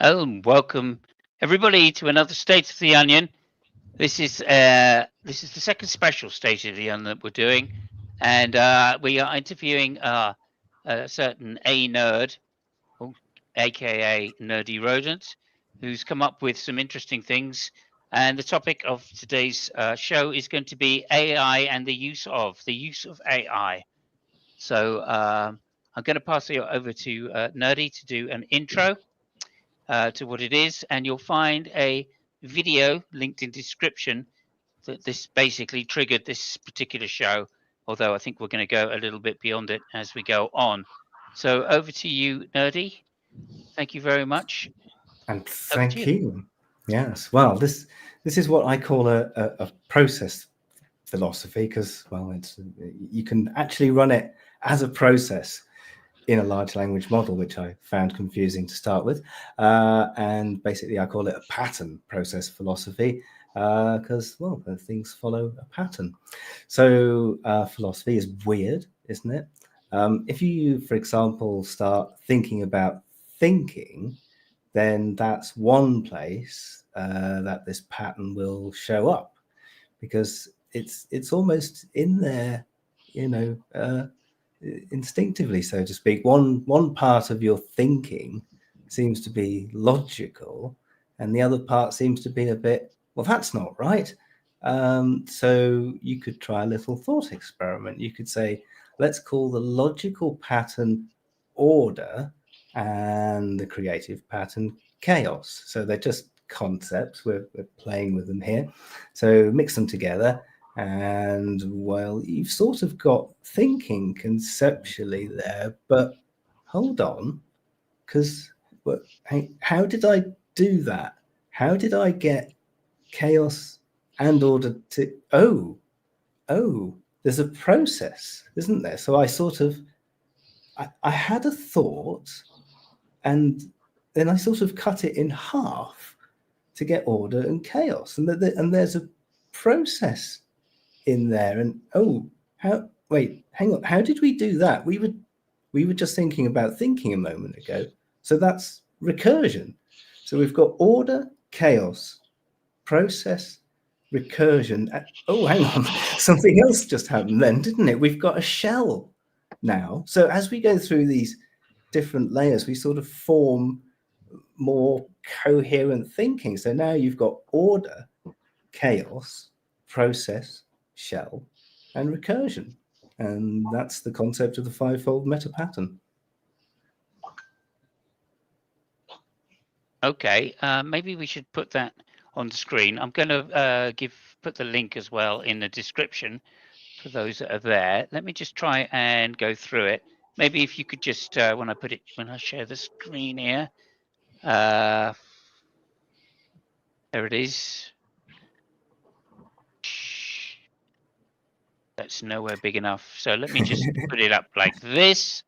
Oh, welcome everybody to another State of the Onion. This is the second special State of the Onion that we're doing, and we are interviewing a certain A nerd, aka NerdyRodent, who's come up with some interesting things. And the topic of today's show is going to be AI and the use of AI. So I'm going to pass it over to Nerdy to do an intro to what it is, and you'll find a video linked in description that this basically triggered this particular show, although I think we're going to go a little bit beyond it as we go on. So over to you, Nerdy. Thank you very much. And Over to thank you. you. Yes. Well, this is what I call a process philosophy, because it's you can actually run it as a process in a large language model, which I found confusing to start with. And basically, I call it a pattern process philosophy because things follow a pattern. So philosophy is weird, isn't it? If you, for example, start thinking about thinking, then that's one place that this pattern will show up, because it's almost in there, instinctively, so to speak. One part of your thinking seems to be logical, and the other part seems to be a bit, well, that's not right. So you could try a little thought experiment. You could say, let's call the logical pattern order and the creative pattern chaos. So they're just concepts. We're playing with them here. So mix them together, and you've sort of got thinking conceptually there. But hold on, because how did I do that? How did I get chaos and order to? Oh, there's a process, isn't there? So I had a thought, and then I sort of cut it in half to get order and chaos, and there's a process in there. And hang on, how did we do that? We were just thinking about thinking a moment ago, so that's recursion. So we've got order, chaos, process, recursion. Hang on, something else just happened then, didn't it? We've got a shell now. So as we go through these different layers, we sort of form more coherent thinking. So now you've got order, chaos, process, shell, and recursion. And that's the concept of the fivefold meta pattern. Okay, maybe we should put that on the screen. I'm going to put the link as well in the description for those that are there. Let me just try and go through it. Maybe if you could just when I share the screen here. There it is. That's nowhere big enough. So let me just put it up like this.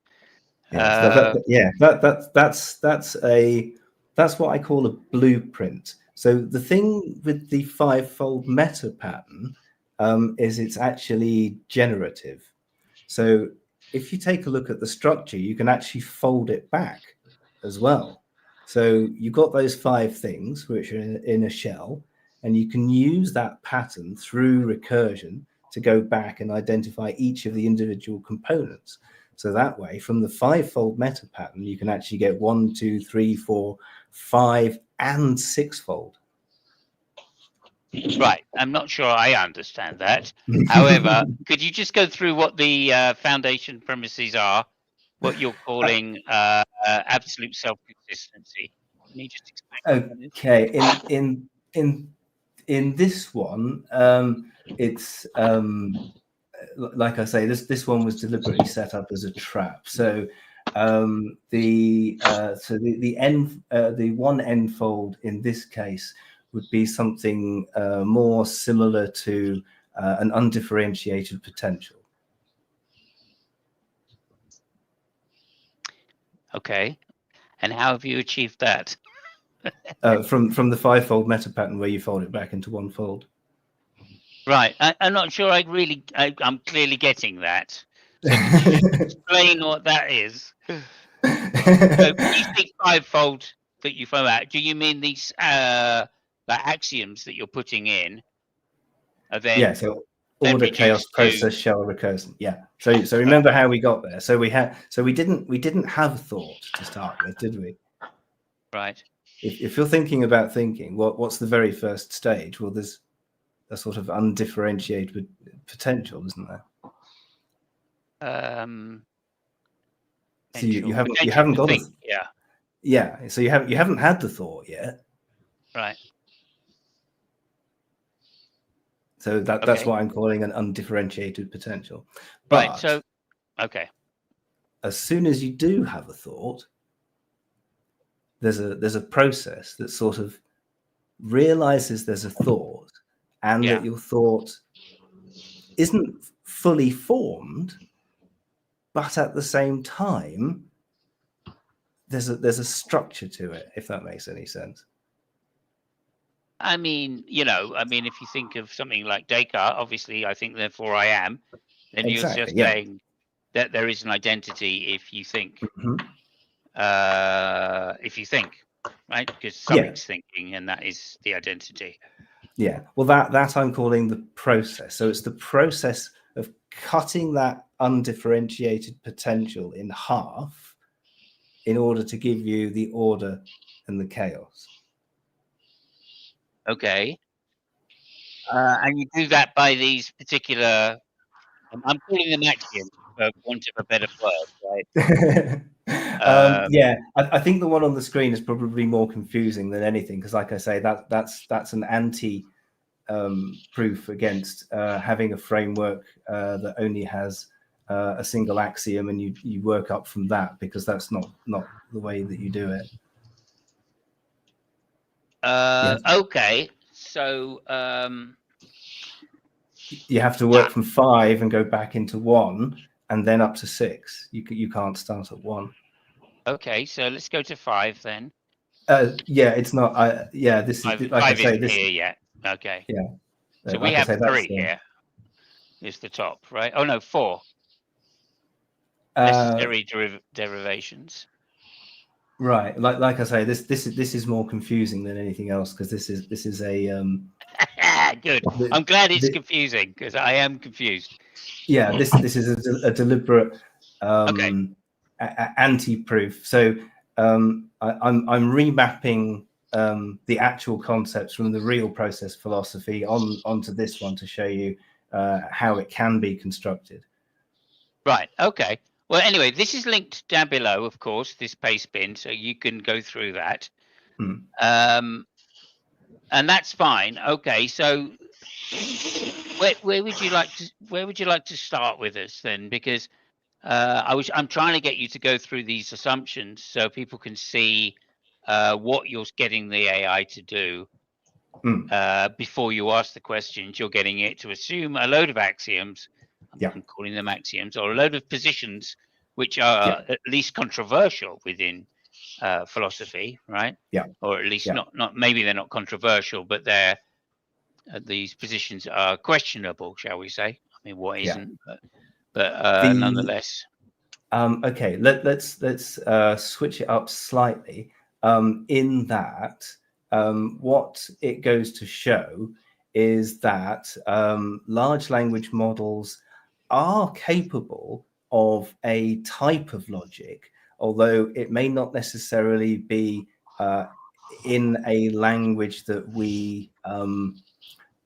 That's what I call a blueprint. So the thing with the fivefold meta pattern is it's actually generative. So if you take a look at the structure, you can actually fold it back as well. So you've got those 5 things which are in a shell, and you can use that pattern through recursion to go back and identify each of the individual components. So that way, from the fivefold meta pattern, you can actually get 1, 2, 3, 4, 5, and 6-fold. Right. I'm not sure I understand that. However, could you just go through what the foundation premises are, what you're calling absolute self-consistency? Can you just explain? Okay. In this one, it's like I say, this one was deliberately set up as a trap. So the one n-fold in this case would be something more similar to an undifferentiated potential. Okay. And how have you achieved that? From the fivefold meta pattern, where you fold it back into one fold. Right. I'm not sure I'm clearly getting that. So could you explain what that is? So when you say fivefold that you throw out, do you mean these like axioms that you're putting in are then So order, chaos, reduced process, to shell, recursion. Yeah. So remember how we got there. So we didn't have thought to start with, did we? right? If you're thinking about thinking, what's the very first stage? Well, there's a sort of undifferentiated potential, isn't there? So you Potential haven't to got think, yeah. So you haven't had the thought yet. right. So that's Okay. what I'm calling an undifferentiated potential. Right. But So okay. as soon as you do have a thought, there's a process that sort of realizes there's a thought and Yeah. that your thought isn't fully formed, but at the same time there's a structure to it, if that makes any sense. I mean, if you think of something like Descartes, obviously I think therefore I am, then you're Exactly, just yeah. saying that there is an identity if you think. Mm-hmm. If you think, right? Because something's thinking, and that is the identity. Yeah. Well, that I'm calling the process. So it's the process of cutting that undifferentiated potential in half in order to give you the order and the chaos. Okay. And you do that by these particular, I'm calling them axioms, for want of a better word, right? Yeah, I think the one on the screen is probably more confusing than anything because, like I say, that's an anti proof against having a framework that only has a single axiom and you work up from that, because that's not the way that you do it. Okay, so you have to work from 5 and go back into 1 and then up to 6. You can't start at 1. Okay, so let's go to 5 then. Yeah, it's not. This is like I say. This here yet. Okay. Yeah. So like we have I say, 3 here. Is the top, right? Oh no, 4. Necessary derivations. Right. Like I say, this is more confusing than anything else because this is a good. I'm glad it's confusing because I am confused. Yeah, this is a deliberate anti-proof. So I'm remapping the actual concepts from the real process philosophy onto this one to show you how it can be constructed. Right. Okay. Well, anyway, this is linked down below, of course, this paste bin, so you can go through that. And that's fine. Okay, so where would you like to start with us then? Because I'm trying to get you to go through these assumptions so people can see what you're getting the AI to do before you ask the questions. You're getting it to assume a load of axioms. I'm calling them axioms, or a load of positions which are at least controversial within philosophy, right? Yeah. Or at least not maybe they're not controversial, but they're these positions are questionable, shall we say? I mean, what isn't? But nonetheless. Okay, let's switch it up slightly. In that, what it goes to show is that large language models are capable of a type of logic, although it may not necessarily be in a language that we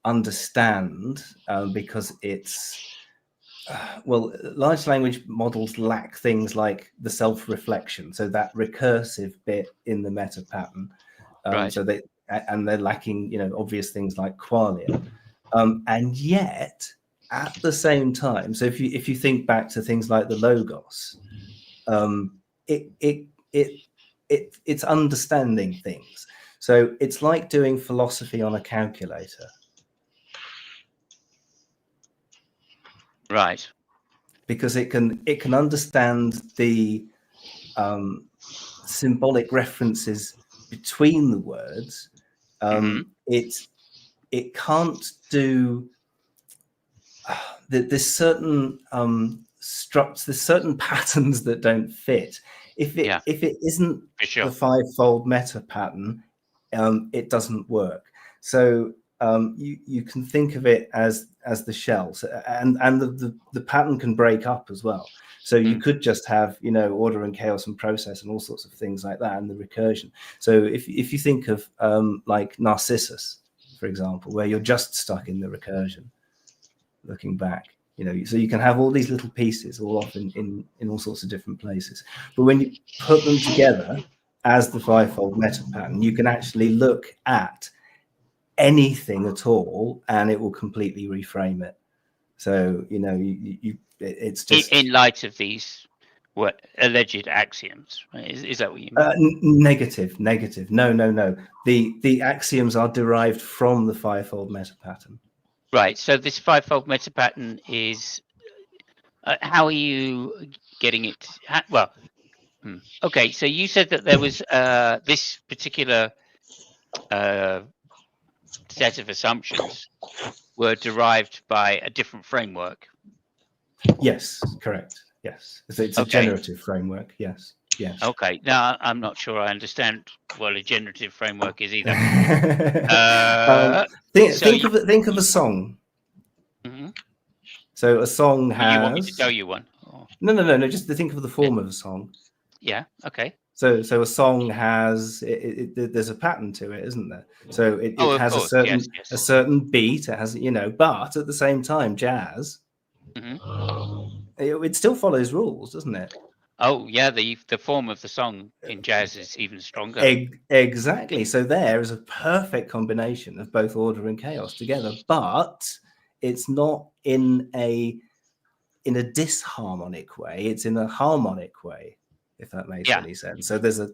understand, because it's well, large language models lack things like the self-reflection, so that recursive bit in the meta pattern. Right. So they're lacking, obvious things like qualia, and yet at the same time. So if you think back to things like the logos, it's understanding things. So it's like doing philosophy on a calculator. Right. Because it can understand the symbolic references between the words. It can't do there's certain there's certain patterns that don't fit. If it isn't for sure. the fivefold meta pattern, it doesn't work. So you can think of it as the shells, and the pattern can break up as well. So you could just have, you know, order and chaos and process and all sorts of things like that, and the recursion. So if you think of like Narcissus, for example, where you're just stuck in the recursion, looking back, you know, so you can have all these little pieces all off in all sorts of different places. But when you put them together as the fivefold meta pattern, you can actually look at anything at all, and it will completely reframe it. So, you know, it's just in light of these alleged axioms, right? Is that what you mean? Negative. No. The axioms are derived from the fivefold meta pattern. Right. So this fivefold meta pattern is how are you getting it? Okay. So you said that there was this particular set of assumptions were derived by a different framework. Yes, correct. Yes, it's a generative framework. Yes. Okay. Now I'm not sure I understand what a generative framework is either. Think of a song. Mm-hmm. So a song has. You want me to tell you one? Or... No. Just to think of the form of a song. Yeah. Okay. So a song has there's a pattern to it, isn't there? So it has a certain beat. It has, you know, but at the same time, jazz. It still follows rules, doesn't it? Oh yeah, the form of the song in jazz is even stronger. Exactly. So there is a perfect combination of both order and chaos together, but it's not in a disharmonic way. It's in a harmonic way, if that makes any sense. So there's a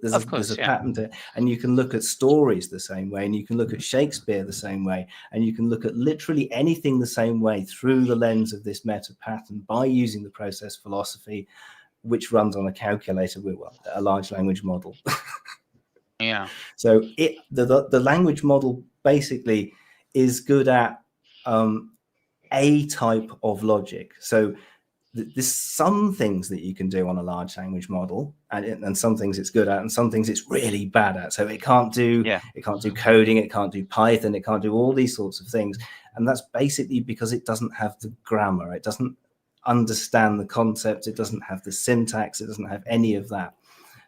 pattern to it, and you can look at stories the same way, and you can look at Shakespeare the same way, and you can look at literally anything the same way through the lens of this meta pattern by using the process philosophy, which runs on a calculator with a large language model. Yeah. So the language model basically is good at a type of logic. So there's some things that you can do on a large language model, and some things it's good at, and some things it's really bad at. So it can't do coding, it can't do Python, it can't do all these sorts of things. And that's basically because it doesn't have the grammar, it doesn't understand the concepts, it doesn't have the syntax, it doesn't have any of that.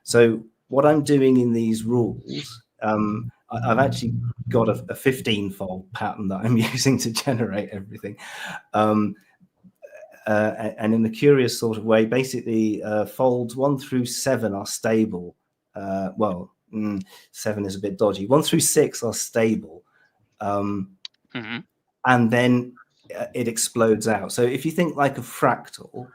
So what I'm doing in these rules, I've actually got a 15-fold pattern that I'm using to generate everything. And in a curious sort of way, basically folds 1 through 7 are stable. 7 is a bit dodgy. 1 through 6 are stable. And then it explodes out. So if you think like a fractal,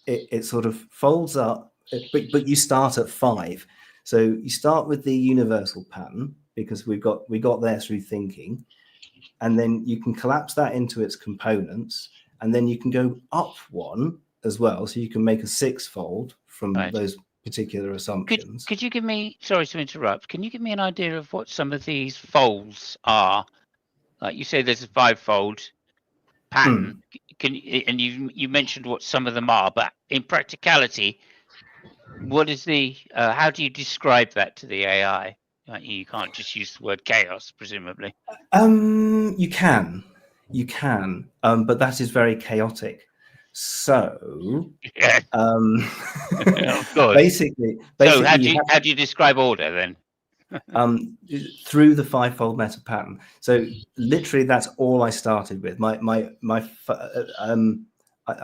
it sort of folds up, but you start at 5. So you start with the universal pattern because we got there through thinking, and then you can collapse that into its components, and then you can go up 1 as well. So you can make a 6-fold from those particular assumptions. Could you give me, sorry to interrupt, can you give me an idea of what some of these folds are? Like you say there's a 5-fold pattern. And you mentioned what some of them are, but in practicality, what is how do you describe that to the AI? You can't just use the word chaos, presumably. You can, but that is very chaotic. So, basically, so how do you describe order then? Through the 5-fold meta pattern. So literally, that's all I started with. I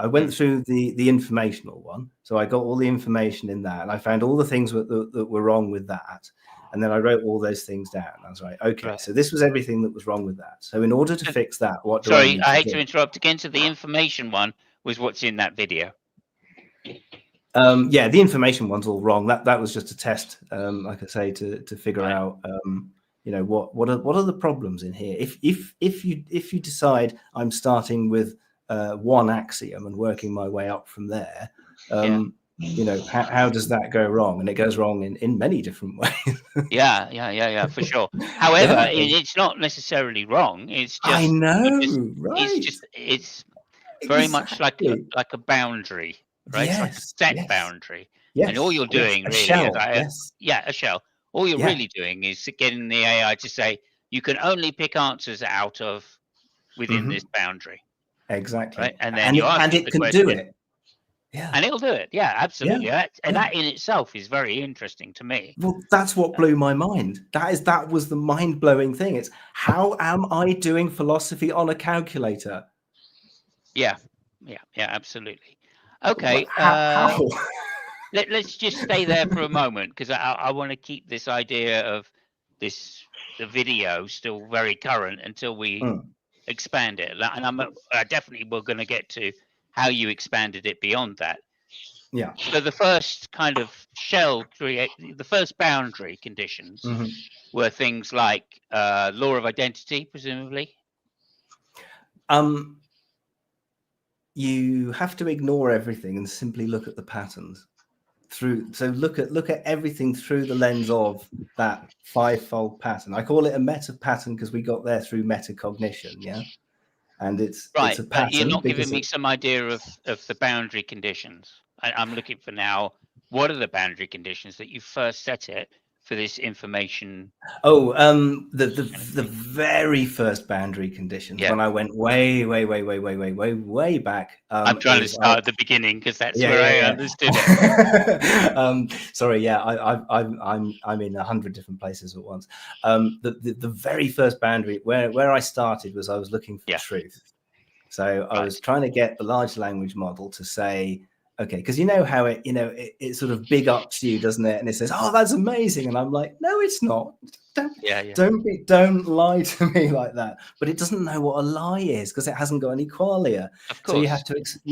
went through the informational one, so I got all the information in that, and I found all the things that were wrong with that, and then I wrote all those things down. I was like, okay, so this was everything that was wrong with that. So in order to fix that, I hate to interrupt again. So the information one was what's in that video. The information one's all wrong. That was just a test, like I say, to figure out, what are the problems in here. If you decide I'm starting with 1 axiom and working my way up from there, how does that go wrong? And it goes wrong in many different ways. Yeah, for sure. However, it's not necessarily wrong. It's just I know, right? very much Exactly. like a boundary, right? It's like a Yes. set Yes. boundary, and all Yes. you're Yes. doing A really is, shell. Yes. yeah, a shell. All you're Yeah. really doing is getting the AI to say you can only pick answers out of within this Hmm. boundary, Exactly. right? And then you ask And it it the can do question, it. Yeah. and it'll do it. Yeah, Yeah. absolutely. And Yeah. that in itself is very interesting to me. Well, that's what blew my mind. That was the mind-blowing thing. It's how am I doing philosophy on a calculator? Yeah, yeah, absolutely. Okay, How? let's just stay there for a moment because I want to keep this idea of the video still very current until we Mm, expand it. And I definitely we're going to get to how you expanded it beyond that. yeah. So the first kind of the first boundary conditions Mhm. were things like law of identity, presumably. Um, you have to ignore everything and simply look at the patterns through. So look at everything through the lens of that fivefold pattern. I call it a meta pattern because we got there through metacognition. Yeah, and it's Right, a but you're pattern not giving because me some idea of the boundary conditions. I'm looking for now. What are the boundary conditions that you first set it for this information the energy? very first boundary conditions Yeah, when I went way back I'm trying to is I start at the beginning because that's yeah where I yeah understood it. yeah sorry yeah I'm in 100 different places at once. The very first boundary where I started was I was looking for Yeah, truth. So I was right. trying to get the large language model to say, okay, because you know how it sort of big ups you, doesn't it? And it says, oh, that's amazing. And I'm like, no, it's not. Don't Yeah. don't lie to me like that. But it doesn't know what a lie is because it hasn't got any qualia. Of So you course.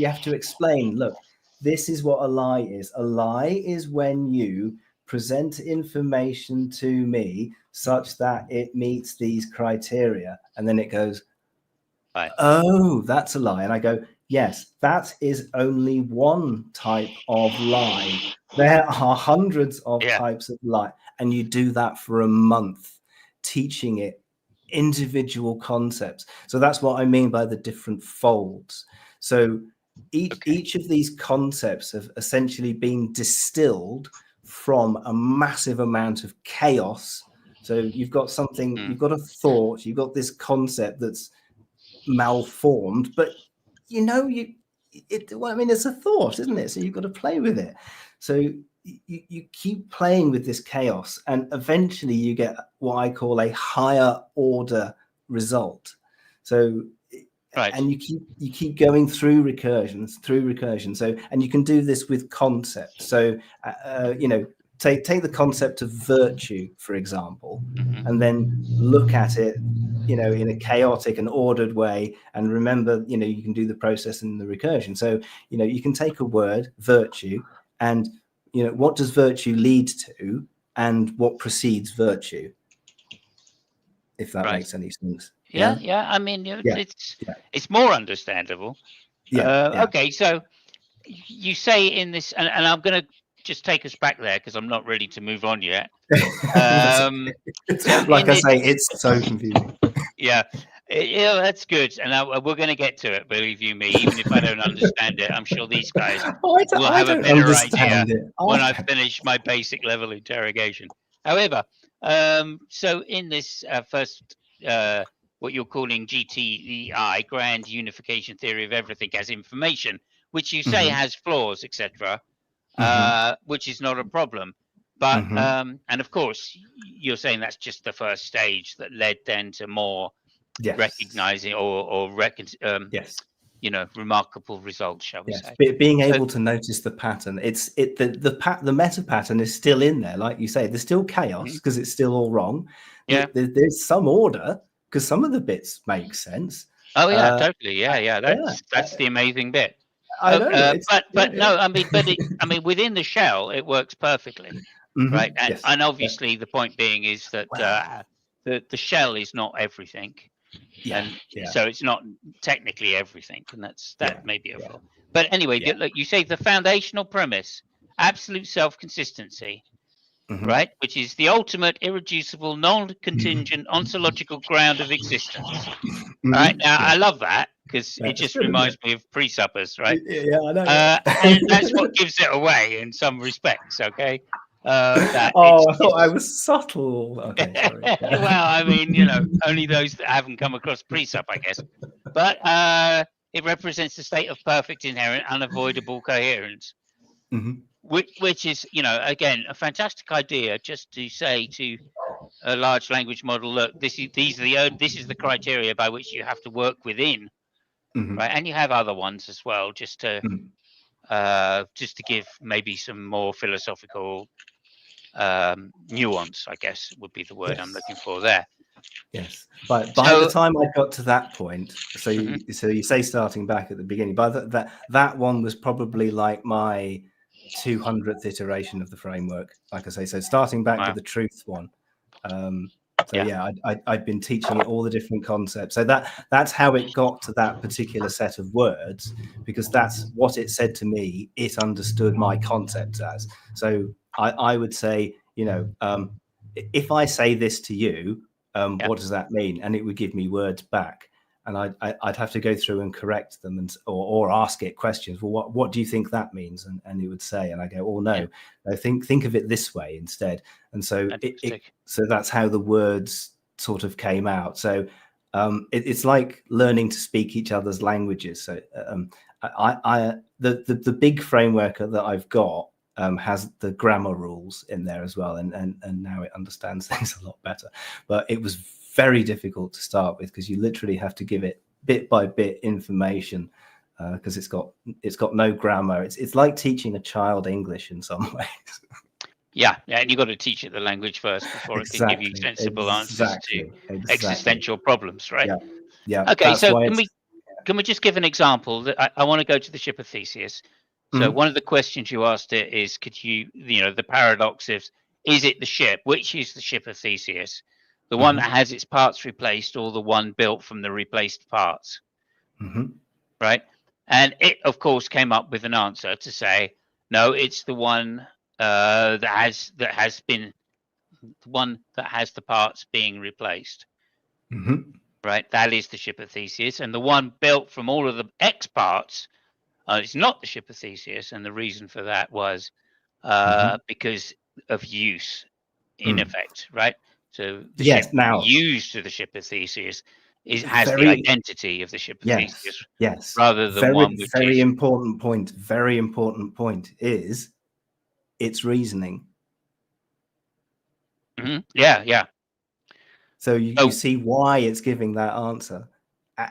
have to explain, look, this is what a lie is. A lie is when you present information to me such that it meets these criteria. And then it goes, Right. oh, that's a lie. And I go, yes, that is only one type of lie. There are hundreds of Yeah. types of lie. And you do that for a month, teaching it individual concepts. So that's what I mean by the different folds. So Okay. each of these concepts have essentially been distilled from a massive amount of chaos. So you've got something, Mm. you've got a thought, you've got this concept that's malformed, but well, I mean, it's a thought, isn't it? So you've got to play with it. So you keep playing with this chaos, and eventually you get what I call a higher order result. So Right. and you keep going through recursion. So and you can do this with concepts. So take the concept of virtue, for example, and then look at it in a chaotic and ordered way, and remember you can do the process in the recursion. So you can take a word virtue, and what does virtue lead to, and what precedes virtue, if that Right. makes any sense. Yeah. Yeah, Yeah. I mean, yeah, yeah, it's more understandable. yeah. Okay. So you say in this, and I'm going to just take us back there because I'm not ready to move on yet. That's Um, so okay. Like in I this, say, it's so confusing. yeah, yeah, that's good, and we're going to get to it. Believe you me, even if I don't understand it, I'm sure these guys will I have a don't better idea understand it. when I finish my basic level interrogation. However, so in this first, what you're calling GTEI, Grand Unification Theory of Everything as Information, which you say Mm-hmm, has flaws, etc., mm-hmm, which is not a problem. But mm-hmm. and of course, you're saying that's just the first stage that led then to more Yes, recognizing yes. remarkable results, shall we Yes, say? being So able to notice the pattern, the meta pattern is still in there, like you say. There's still chaos mhm, because it's still all wrong. yeah. There's some order because some of the bits make sense. Oh yeah, Uh, totally. Yeah, yeah. yeah, That's the amazing bit. I know it's yeah, But yeah. no, I mean, within the shell, it works perfectly, right? Yes, And yeah, obviously, the point being is that well, the shell is not everything, yeah, and yeah, so it's not technically everything, and yeah, that may be a yeah, flaw. But anyway, yeah. look, you say the foundational premise, absolute self-consistency, Mm-hmm. right? Which is the ultimate, irreducible, non-contingent ontological ground of existence. All right. Mm-hmm. Now, Yeah. I love that because it That's just good, isn't reminds it? me of pre-suppers, right? Yeah, I know. And that's what gives it away in some respects. Okay, that Oh, I thought I was subtle. Okay, sorry. Yeah. well, I mean, only those that haven't come across pre-sup, I guess. But it represents the state of perfect, inherent, unavoidable coherence, Mhm. which is, again, a fantastic idea. Just to say to a large language model, look, this is the criteria by which you have to work within, Mhm. right? And you have other ones as well, just to give maybe some more philosophical nuance, I guess would be the word I'm Yes. looking for there. Yes. But by the So, time I got to that point, so mhm, you say starting back at the beginning, but that one was probably like my 200th iteration of the framework. Like I say, so starting back with wow, the truth one. So yeah, yeah, I'd been teaching it all the different concepts. So that's how it got to that particular set of words, because that's what it said to me. It understood my concepts as. So I would say, if I say this to you, yeah, what does that mean? And it would give me words back, and I'd have to go through and correct them or ask it questions. Well, what do you think that means? And it would say, and I go, oh yeah, no, think of it this way instead. And so fantastic. so that's how the words sort of came out. So it's like learning to speak each other's languages. So the big framework that I've got has the grammar rules in there as well, and now it understands things a lot better. But it was very difficult to start with, because you literally have to give it bit by bit information, because it's got no grammar. It's like teaching a child English in some ways. Yeah, and you've got to teach it the language first before it can give you sensible answers to Exactly. existential problems, right? Yeah, yeah. Okay, That's so why can it's. we just give an example? That I want to go to the ship of Theseus. So Mhm, one of the questions you asked it is, could you, the paradox is it the ship? Which is the ship of Theseus? The one mhm, that has its parts replaced, or the one built from the replaced parts, mhm, right? And it, of course, came up with an answer to say, no, it's the one that has been the one that has the parts being replaced, mhm, right? That is the ship of Theseus, and the one built from all of the X parts is not the ship of Theseus, and the reason for that was mhm, because of use, in mm. effect, right? So the ship Yes. Now, used to the ship of Theseus has the very. identity of the ship of Yes. Theseus, Yes. rather than Very, one which very is. important point. Very important point is its reasoning. Yeah, yeah. So you So see why it's giving that answer,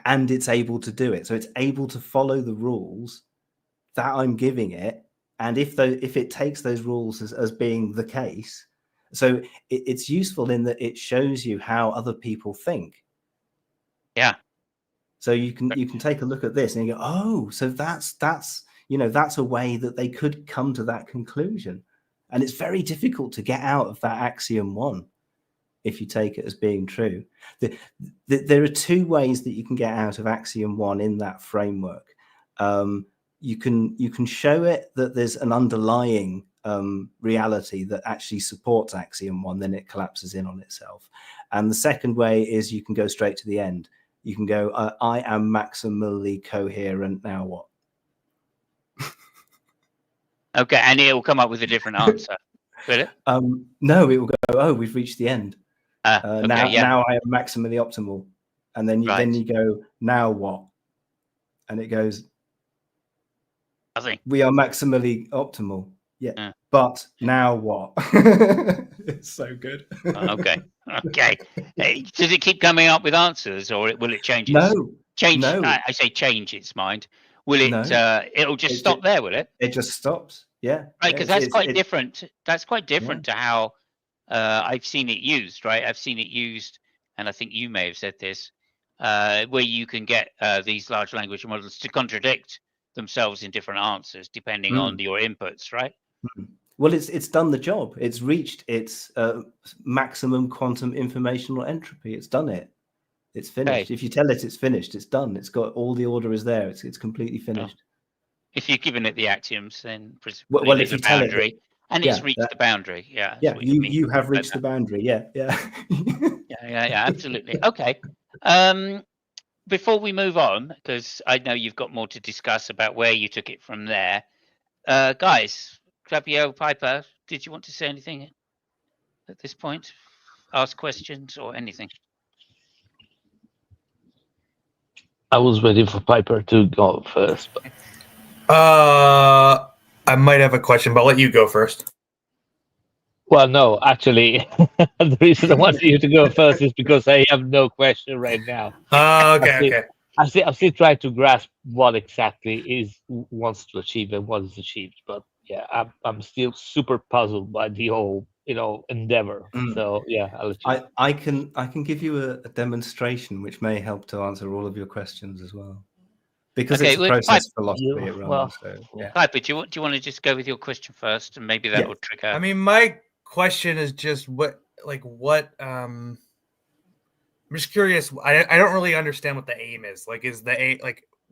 and it's able to do it. So it's able to follow the rules that I'm giving it. And if it takes those rules as being the case, so it's useful in that it shows you how other people think. yeah, So you can take a look at this and you go, oh, so that's that's a way that they could come to that conclusion. And it's very difficult to get out of that axiom one if you take it as being true. There are two ways that you can get out of axiom one in that framework. You can show it that there's an underlying reality that actually supports axiom one, then it collapses in on itself. And the second way is you can go straight to the end. You can go, I am maximally coherent. Now what? okay, and it will come up with a different answer. Will it? No, it will go, oh, we've reached the end. Okay, yeah, Now I am maximally optimal. And then right. you go, now what? And it goes, Nothing. we are maximally optimal. Yeah. Uh, But now what? It's so good. okay, okay. Hey, does it keep coming up with answers, or will it change its No, change? no, I say change its mind. Will it? no. It'll just It, stop there, will it? it just stops. Yeah. Right, Yeah. because that's quite It's different. That's quite yeah. different to how I've seen it used. Right, I've seen it used, and I think you may have said this, where you can get these large language models to contradict themselves in different answers depending on Mm, your inputs. Right. mm. Well, it's done the job. It's reached its maximum quantum informational entropy. It's done it. It's Okay. finished. If you tell it it's finished, it's done. It's got all the order is there. It's completely Well, finished. if you've given it the axioms, then presumably Well, if there's a you tell it that, boundary, and it's yeah, reached the boundary. Yeah, that's yeah, what you mean you have by reached the that. boundary. Yeah, yeah. Yeah, absolutely. Okay. Um, before we move on, because I know you've got more to discuss about where you took it from there, guys, Fabio, Piper, did you want to say anything at this point? Ask questions or anything? I was waiting for Piper to go first. But... I might have a question, but I'll let you go first. Well, no, actually, the reason I want you to go first is because I have no question right now. Okay. I'm still trying to grasp what exactly is wants to achieve and what is achieved. But yeah, I'm still super puzzled by the whole endeavor. So yeah, I'll let you. I can give you a demonstration which may help to answer all of your questions as well, because it's a process philosophy it runs. Piper, do you want to just go with your question first, and maybe that will trigger? I mean, my question is just what. I'm just curious. I don't really understand what the aim is. Like, is the aim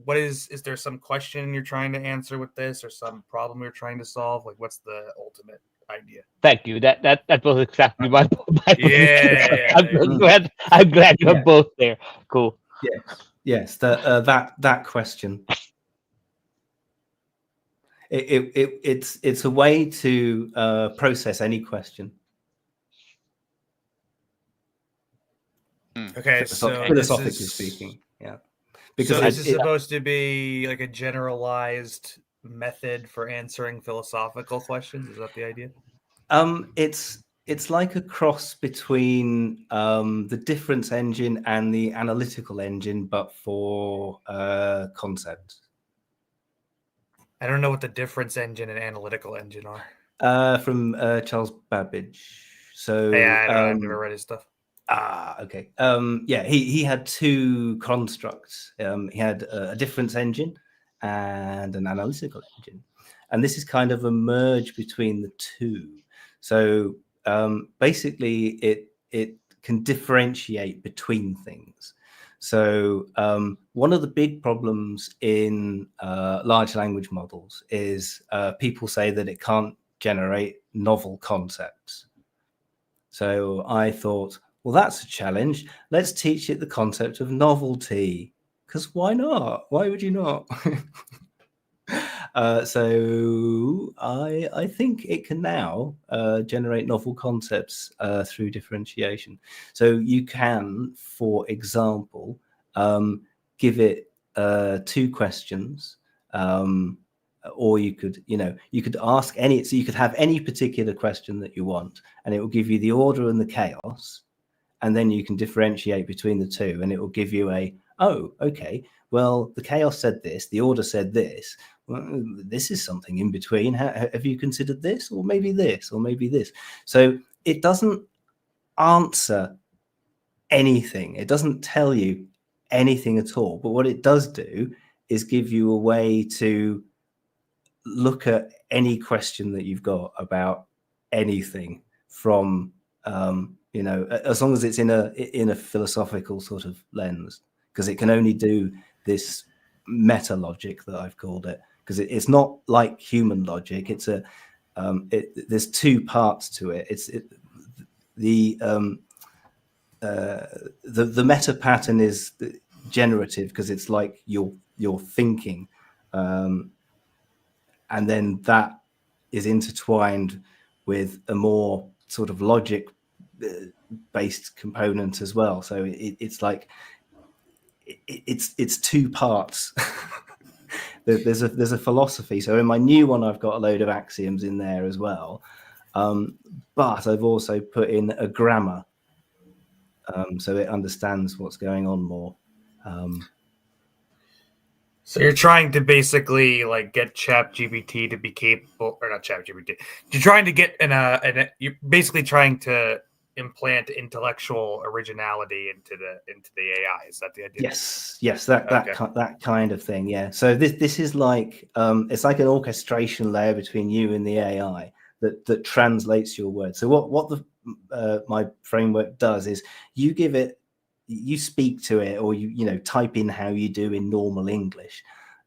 what is there some question you're trying to answer with this, or some problem you're trying to solve? Like, what's the ultimate idea? Thank you. That was exactly my yeah. I'm glad you're both there. Cool. Yes. That question. It's a way to process any question. Okay, so philosophically speaking, yeah. Because so this is supposed to be like a generalized method for answering philosophical questions. Is that the idea? It's like a cross between the difference engine and the analytical engine, but for concepts. I don't know what the difference engine and analytical engine are. From Charles Babbage. So yeah, I've never read his stuff. Okay. Yeah, he had two constructs. He had a difference engine and an analytical engine, and this is kind of a merge between the two. So basically, it can differentiate between things. So one of the big problems in large language models is people say that it can't generate novel concepts. So I thought, well, that's a challenge. Let's teach it the concept of novelty, because why not? Why would you not? So I think it can now generate novel concepts through differentiation. So you can, for example, give it two questions, or you could ask any. So you could have any particular question that you want, and it will give you the order and the chaos, and then you can differentiate between the two, and it will give you okay. Well, the chaos said this, the order said this. Well, this is something in between. Have you considered this, or maybe this, or maybe this? So it doesn't answer anything. It doesn't tell you anything at all. But what it does do is give you a way to look at any question that you've got about anything from, as long as it's in a philosophical sort of lens, because it can only do this meta logic that I've called it, because it's not like human logic. It's there's two parts to it. The meta pattern is generative, because it's like you're thinking, and then that is intertwined with a more sort of logic based component as well. So it's like it's two parts. There's a philosophy. So in my new one, I've got a load of axioms in there as well, but I've also put in a grammar, so it understands what's going on more. So you're trying to basically get ChatGPT to be capable, or not ChatGPT. You're trying to get you're basically trying to implant intellectual originality into the AI. Is that the idea? Yes, that kind of thing. Yeah. So this is like it's like an orchestration layer between you and the AI that translates your words. So what my framework does is you speak to it, or you type in how you do in normal English,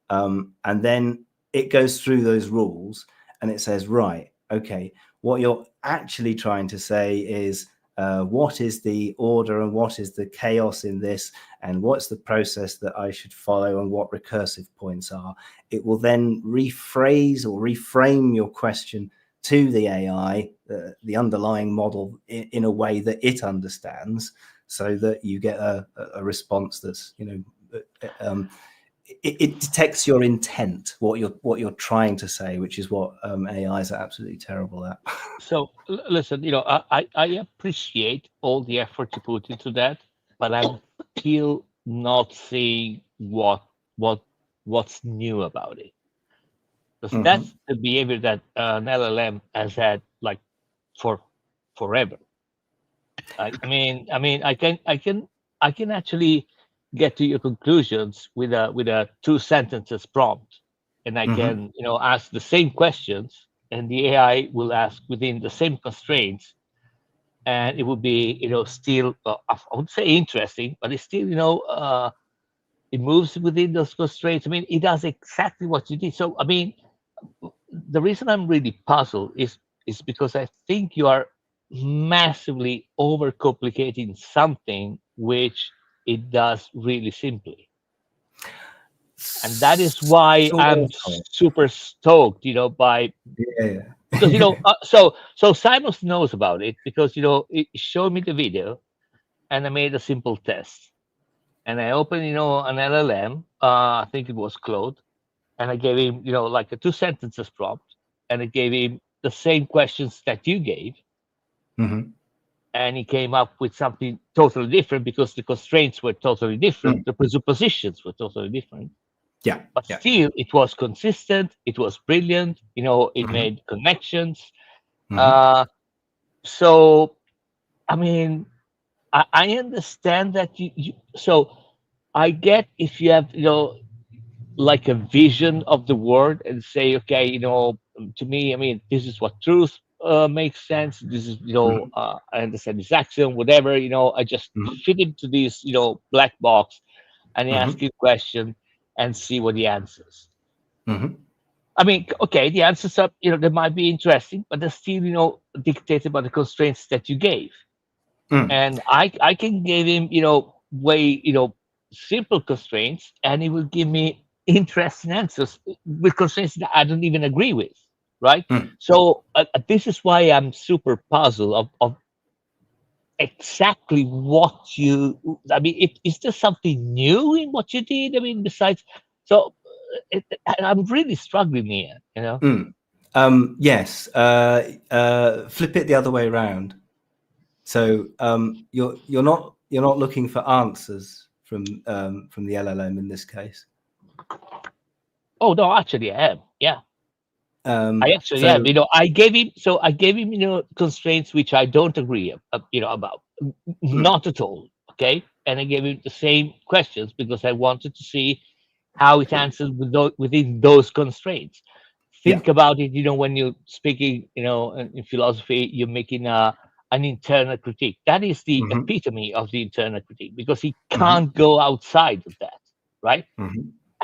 and then it goes through those rules and it says, right, okay, what you're actually trying to say is what is the order and what is the chaos in this, and what's the process that I should follow, and what recursive points are. It will then rephrase or reframe your question to the AI, the underlying model, in a way that it understands, so that you get a response that's, it detects your intent, what you're trying to say, which is what AIs are absolutely terrible at. So listen, I appreciate all the effort you put into that, but I'm still not seeing what's new about it. Because that's the behavior that an LLM has had like for forever. I mean, I can actually get to your conclusions with a 2 sentences prompt, and I can ask the same questions, and the AI will ask within the same constraints, and it will be still I would say interesting, but it's still it moves within those constraints. I mean, it does exactly what you did. So I mean, the reason I'm really puzzled is because I think you are massively overcomplicating something which it does really simply. And that is why I'm super stoked, by because so Simon knows about it, because it showed me the video, and I made a simple test, and I opened an LLM, I think it was Claude, and I gave him like a 2 sentences prompt, and I gave him the same questions that you gave, and he came up with something totally different, because the constraints were totally different, the presuppositions were totally different. But still, it was consistent. It was brilliant. It made connections. So, I mean, I understand that you. So, I get if you have like a vision of the world, and say, okay, to me, I mean, this is what truth makes sense. This is I understand this axiom, whatever. I just fit into this black box, and I ask you a question and see what the answers. I mean, okay, the answers are they might be interesting, but they're still dictated by the constraints that you gave. And I can give him way simple constraints, and he will give me interesting answers with constraints that I don't even agree with, right? So this is why I'm super puzzled of exactly what you. I mean, is there something new in what you did? I mean, besides, so I'm really struggling here. Yes. Flip it the other way around. So you're not looking for answers from the LLM in this case. Oh no, actually I am. Yeah. I actually am. I gave him constraints which I don't agree about. Not at all. Okay. And I gave him the same questions because I wanted to see how it answers within those constraints. Think about it, when you're speaking, in philosophy, you're making an internal critique. That is the epitome of the internal critique, because he can't go outside of that, right?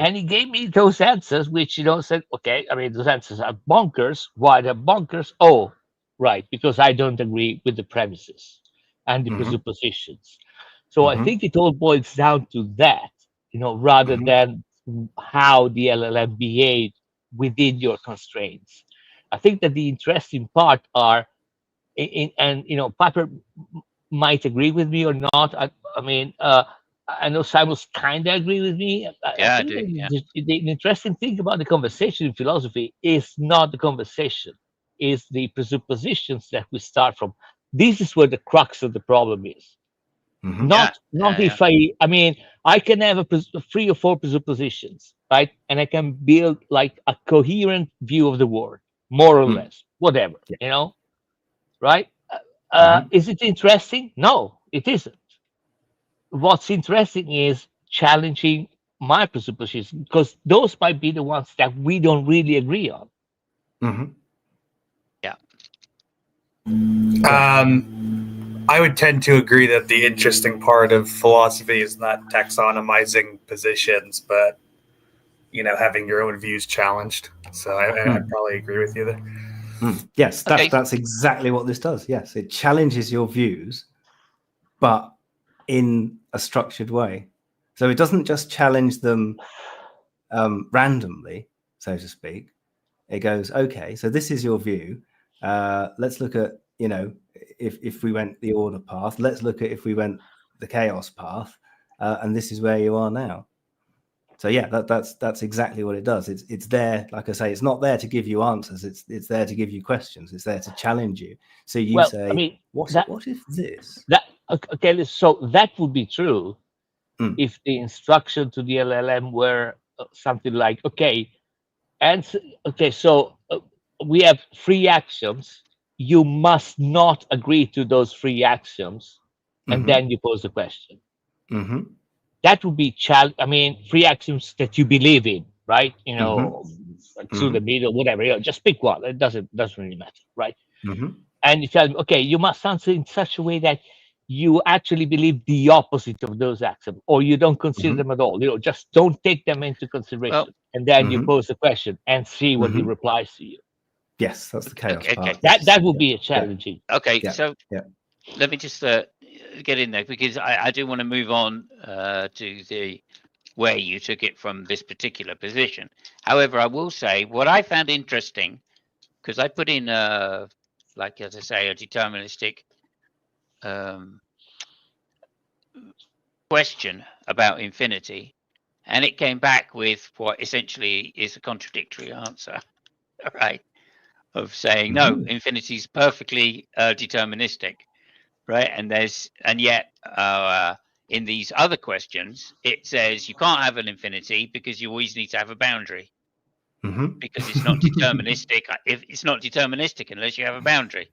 And he gave me those answers, which said, okay, I mean, those answers are bonkers. Why they're bonkers? Oh, right, because I don't agree with the premises and the presuppositions. So I think it all boils down to that, rather than how the LLM behaved within your constraints. I think that the interesting part are, and Piper might agree with me or not. I mean, I know Simon's kind of agree with me. I think the interesting thing about the conversation in philosophy is not the conversation, is the presuppositions that we start from. This is where the crux of the problem is. Not if I mean, I can have 3 or 4 presuppositions, right? And I can build like a coherent view of the world, more or less, whatever, right? Is it interesting? No, it isn't. What's interesting is challenging my presuppositions, because those might be the ones that we don't really agree on. I would tend to agree that the interesting part of philosophy is not taxonomizing positions, but having your own views challenged. So I'd probably agree with you there. Yes, Okay. that's exactly what this does. Yes, it challenges your views, but in a structured way. So it doesn't just challenge them randomly, so to speak. It goes, okay, so this is your view. Let's look at, if we went the order path, let's look at if we went the chaos path, and this is where you are now. So yeah, that's exactly what it does. It's there, like I say, it's not there to give you answers. It's there to give you questions. It's there to challenge you. So you say, I mean, what if this? Okay, so that would be true if the instruction to the LLM were something like, okay, so we have 3 axioms. You must not agree to those 3 axioms, and then you pose the question. That would be 3 axioms that you believe in, right? Through the middle, whatever. Just pick one. It doesn't really matter, right? And you tell them, okay, you must answer in such a way that you actually believe the opposite of those axioms, or you don't consider them at all. Just don't take them into consideration. Well, and then you pose the question and see what he replies to you. Yes, that's the chaos part. That would be a challenging. Okay, so let me just get in there, because I do want to move on to the where you took it from this particular position. However, I will say what I found interesting, because I put in like, as I say, a deterministic question about infinity, and it came back with what essentially is a contradictory answer, right? Of saying no, infinity is perfectly deterministic, right? And yet in these other questions, it says you can't have an infinity because you always need to have a boundary, because it's not deterministic. If it's not deterministic unless you have a boundary,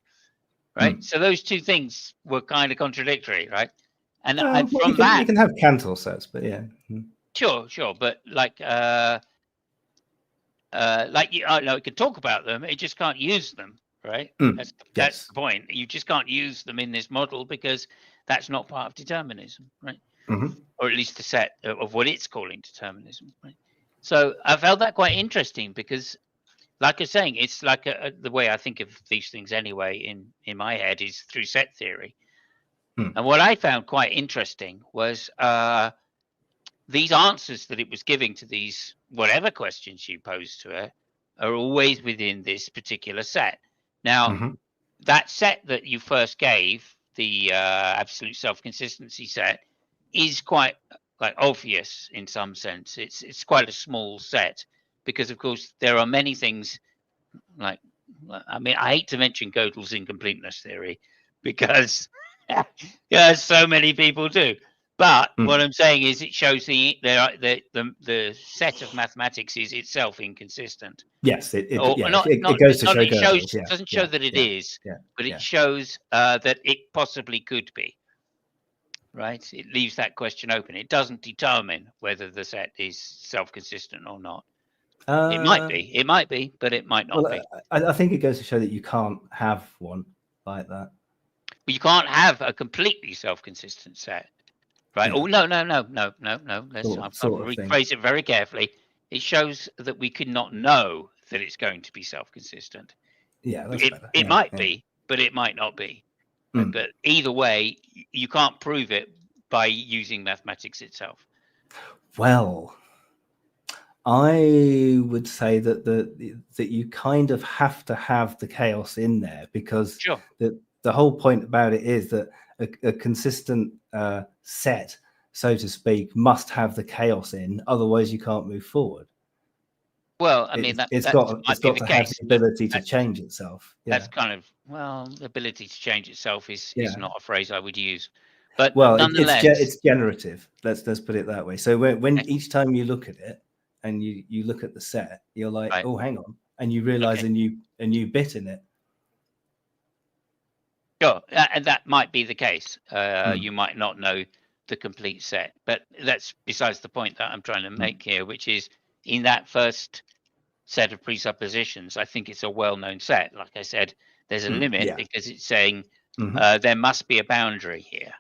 right? So those two things were kind of contradictory, right? And from you can have Cantor sets, but yeah. Sure, but like you could talk about them, it just can't use them, right? That's the point. You just can't use them in this model because that's not part of determinism, right? Or at least the set of what it's calling determinism, right? So I found that quite interesting because, like I was saying, it's like the way I think of these things anyway in my head is through set theory. And what I found quite interesting was these answers that it was giving to these whatever questions you posed to it are always within this particular set. Now, that set that you first gave, the absolute self-consistency set, is quite like obvious in some sense. It's quite a small set because, of course, there are many things like, I mean, I hate to mention Gödel's incompleteness theory because so many people do. But what I'm saying is, it shows the set of mathematics is itself inconsistent. Yes, it not, goes to show it shows, Gödel's. Yeah, doesn't show that it is, but it shows that it possibly could be. Right? It leaves that question open. It doesn't determine whether the set is self-consistent or not. It might be, but it might not be. I think it goes to show that you can't have one like that. But you can't have a completely self-consistent set. Right? Yeah. Oh, no. Let's rephrase it very carefully. It shows that we could not know that it's going to be self-consistent. Yeah, that's better. It might be, but it might not be. Right? But either way, you can't prove it by using mathematics itself. Well, I would say that you kind of have to have the chaos in there, because the whole point about it is that a consistent set, so to speak, must have the chaos in, otherwise you can't move forward. Well, I mean, it's got to have the ability to change itself. Yeah. That's kind of, the ability to change itself is not a phrase I would use. But nonetheless, it's generative. Let's put it that way. So when each time you look at it and you look at the set, you're like, oh, hang on, and you realize a new bit in it. Sure, and that might be the case. You might not know the complete set, but that's besides the point that I'm trying to make here, which is in that first set of presuppositions, I think it's a well-known set. Like I said, there's a limit because it's saying there must be a boundary here,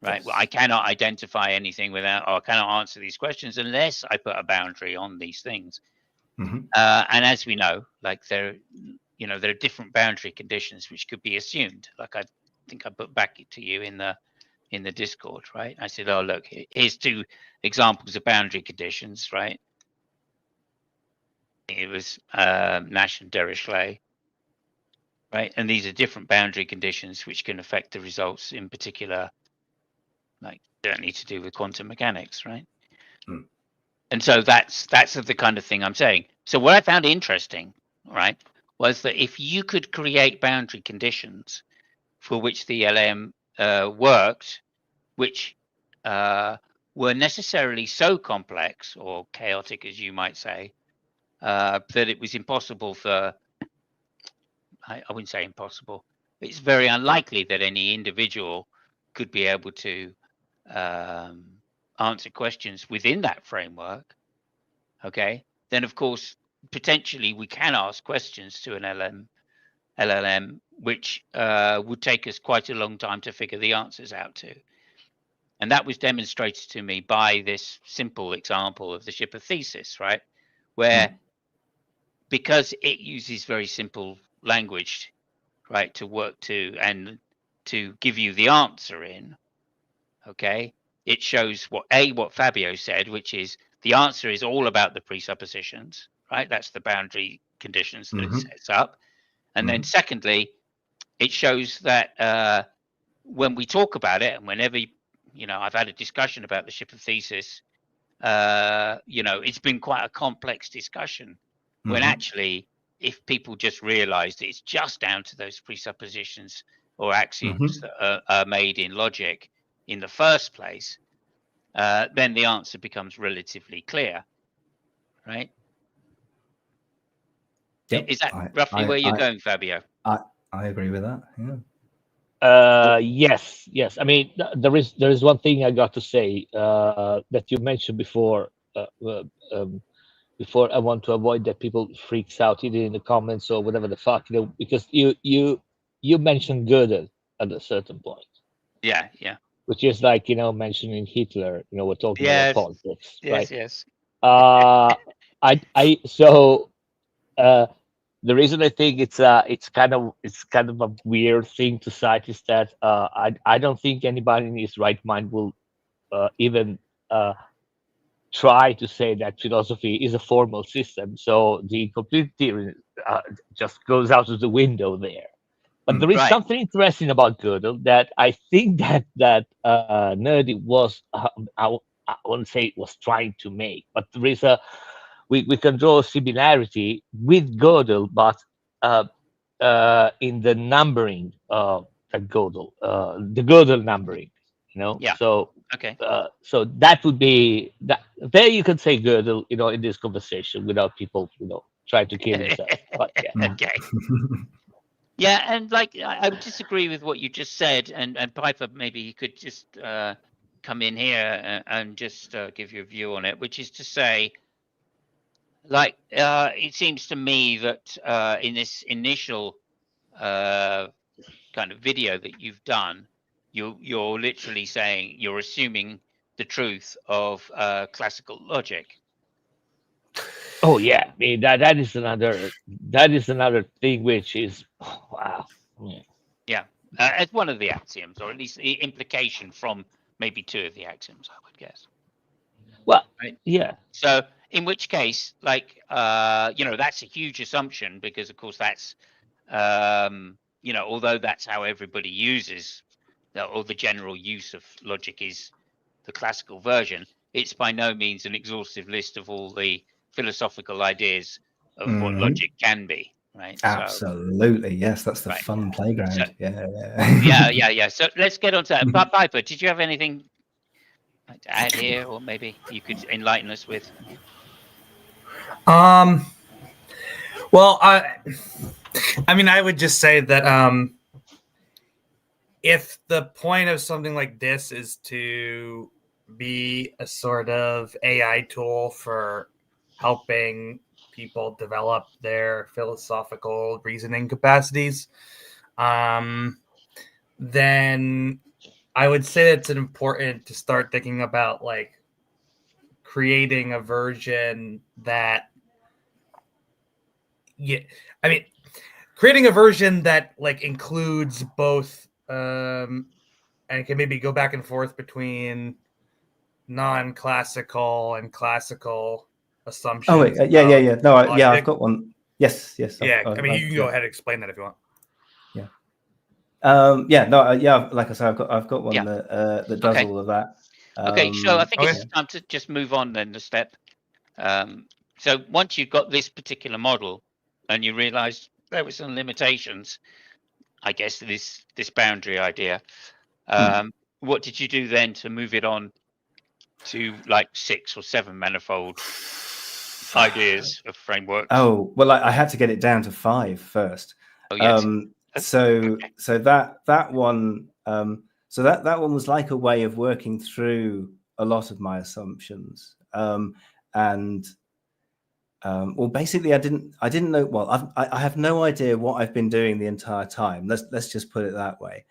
right? Yes. Well, I cannot identify anything without, or I cannot answer these questions unless I put a boundary on these things. And as we know, like there are different boundary conditions which could be assumed. Like I think I put back to you in the Discord, right? I said, oh look, here's 2 examples of boundary conditions, right? It was Nash and Dirichlet, right? And these are different boundary conditions which can affect the results, in particular, like certainly to do with quantum mechanics, right? Mm. And so that's the kind of thing I'm saying. So what I found interesting, right, was that if you could create boundary conditions for which the LM worked, which were necessarily so complex or chaotic, as you might say, that it was impossible for, I wouldn't say impossible, it's very unlikely that any individual could be able to answer questions within that framework, okay, then of course, potentially we can ask questions to an LLM, which would take us quite a long time to figure the answers out to. And that was demonstrated to me by this simple example of the ship of Theseus, right? Where because it uses very simple language, right, to work to and to give you the answer in, okay, it shows what Fabio said, which is the answer is all about the presuppositions, right? That's the boundary conditions that it sets up. And then secondly, it shows that when we talk about it, and whenever I've had a discussion about the ship of Theseus, it's been quite a complex discussion. When actually, if people just realized it's just down to those presuppositions or axioms that are made in logic in the first place, then the answer becomes relatively clear, right? Yep. Is that roughly where you're going, Fabio? I agree with that. Yeah. Yes. I mean, there is one thing I got to say that you mentioned before. Before, I want to avoid that people freaks out either in the comments or whatever the fuck, because you mentioned Gödel at a certain point. Yeah. Which is like mentioning Hitler. We're talking about politics, right? Yes. So the reason I think it's kind of a weird thing to cite is that I don't think anybody in his right mind will even try to say that philosophy is a formal system. So the complete theory just goes out of the window there. But there is something interesting about Gödel that I think that Nerdy was I won't say it was trying to make, but there is we can draw a similarity with Gödel, but in the numbering of Gödel, the Gödel numbering, Yeah. So okay. So that would be that. There you can say Gödel, in this conversation without people, trying to kill themselves. But yeah. Okay. Yeah, and like I would disagree with what you just said, and Piper, maybe you could just come in here and just give your view on it, which is to say, like it seems to me that in this initial kind of video that you've done, you're literally saying you're assuming the truth of classical logic. Oh yeah, I mean that is another thing which is wow. Yeah, as one of the axioms, or at least the implication from maybe 2 of the axioms, I would guess. Well, right? Yeah. So in which case, like that's a huge assumption, because of course that's although that's how everybody uses or the general use of logic is the classical version, it's by no means an exhaustive list of all the philosophical ideas of what logic can be, right? Absolutely. Yes, that's the fun playground. So, yeah. yeah. So let's get on to that. But Piper, did you have anything to add here, or maybe you could enlighten us with? Well, I mean, I would just say that if the point of something like this is to be a sort of AI tool for helping people develop their philosophical reasoning capacities, then I would say it's important to start thinking about like creating a version that, I mean, creating a version that like includes both and can maybe go back and forth between non-classical and classical assumptions. Oh, wait, yeah. No, yeah, I've got one. Yes. Yeah, I mean, you can go ahead and explain that if you want. Yeah. Like I said, I've got one Yeah. that does all of that. Okay, so I think okay. it's time to just move on then a step. So once you've got this particular model and you realize there were some limitations, I guess this boundary idea, what did you do then to move it on to like 6 or 7 manifold ideas of frameworks? Oh, well, I had to get it down to 5 first. Oh, yes. So that one, so that one was like a way of working through a lot of my assumptions, and well, basically, I didn't know. Well, I have no idea what I've been doing the entire time. Let's just put it that way.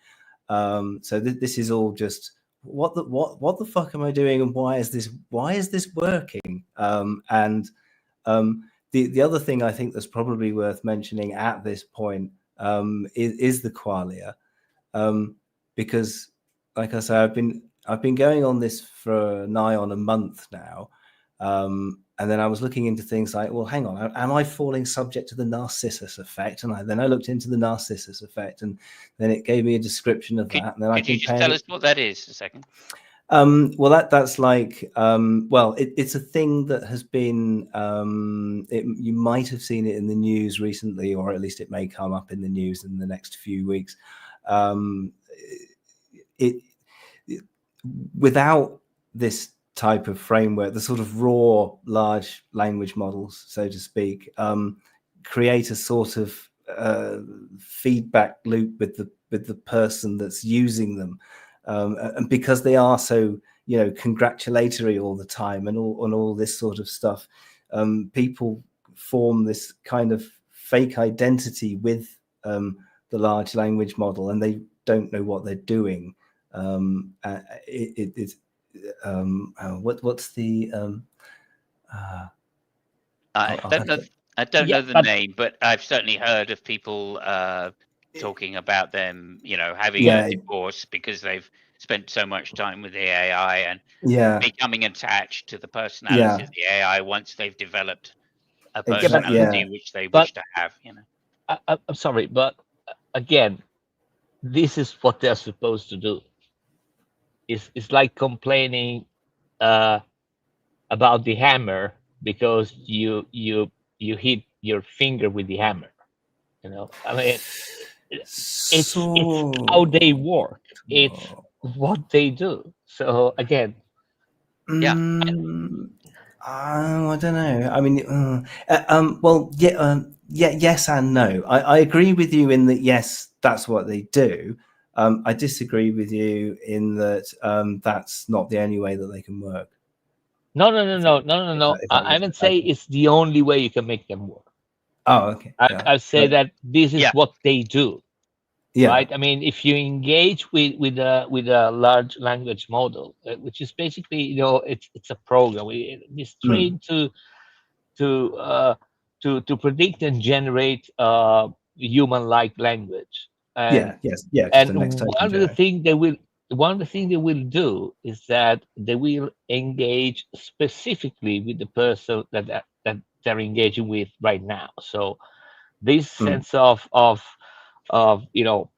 So this is all just what the fuck am I doing, and why is this working? The other thing I think that's probably worth mentioning at this point is the qualia, because, like I say, I've been going on this for nigh on a month now, and then I was looking into things like, well, hang on, am I falling subject to the Narcissus effect? And then I looked into the Narcissus effect, and then it gave me a description of that. And then could you just tell us what that is a second? Well, that's like, well, it's a thing that has been, you might have seen it in the news recently, or at least it may come up in the news in the next few weeks. Without this type of framework, the sort of raw large language models, so to speak, create a sort of feedback loop with the person that's using them. And because they are so, congratulatory all the time and all this sort of stuff, people form this kind of fake identity with the large language model, and they don't know what they're doing. What's the? I don't know the name, but I've certainly heard of people talking about them, having a divorce because they've spent so much time with the AI and becoming attached to the personality of the AI once they've developed a personality which they wish to have. I'm sorry, but again, this is what they're supposed to do. It's like complaining about the hammer because you hit your finger with the hammer. I mean, it's how they work. It's what they do. So again, I don't know. I mean, well, yes and no. I agree with you in that. Yes, that's what they do. I disagree with you in that that's not the only way that they can work. No. I haven't say it's the only way you can make them work. Oh, okay. I say that this is what they do. Yeah. Right. I mean, if you engage with a large language model, which is basically, it's a program. It's trained to predict and generate human-like language. And, And one of the things they will do is that they will engage specifically with the person that they're engaging with right now. So this sense of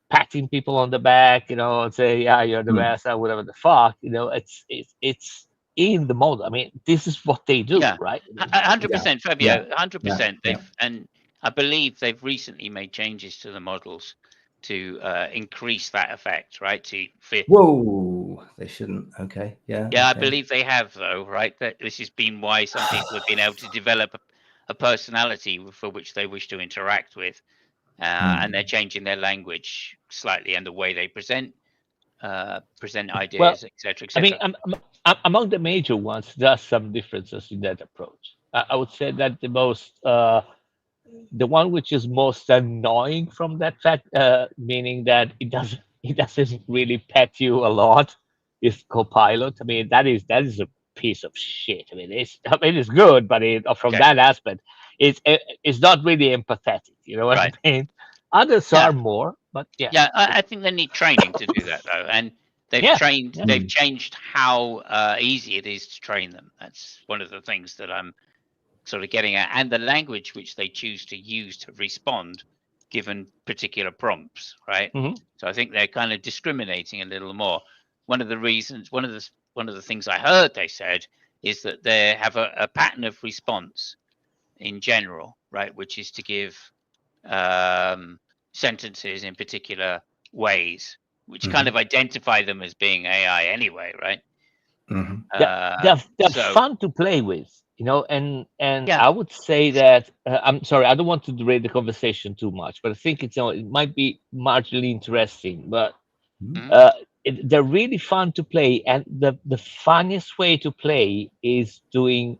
patting people on the back, and say, yeah, you're the best, or whatever the fuck, it's in the model. I mean, this is what they do, right? 100%, Fabio, 100%. And I believe they've recently made changes to the models to increase that effect, right? Whoa, they shouldn't. Okay, yeah. I believe they have, though, right? That this has been why some people have been able to develop a personality for which they wish to interact with, and they're changing their language slightly and the way they present ideas, etc. I mean, among the major ones, there are some differences in that approach. I would say that the one which is most annoying from that fact, meaning that it doesn't really pet you a lot, is Copilot. I mean, that is a piece of shit. I mean, it's good, but from that aspect, it's not really empathetic. You know what I mean? Others Yeah. are more, but yeah. Yeah, I think they need training to do that though, and they've Yeah, trained, yeah. they've changed how easy it is to train them. That's one of the things that I'm sort of getting at, and the language which they choose to use to respond, given particular prompts, right? Mhm. So I think they're kind of discriminating a little more. One of the reasons, one of the things I heard they said is that they have a pattern of response in general, right, which is to give sentences in particular ways, which kind of identify them as being AI anyway, right? They're So fun to play with, and yeah, I would say that I'm sorry, I don't want to derail the conversation too much, but I think it might be marginally interesting. But mhm, they're really fun to play, and the funniest way to play is doing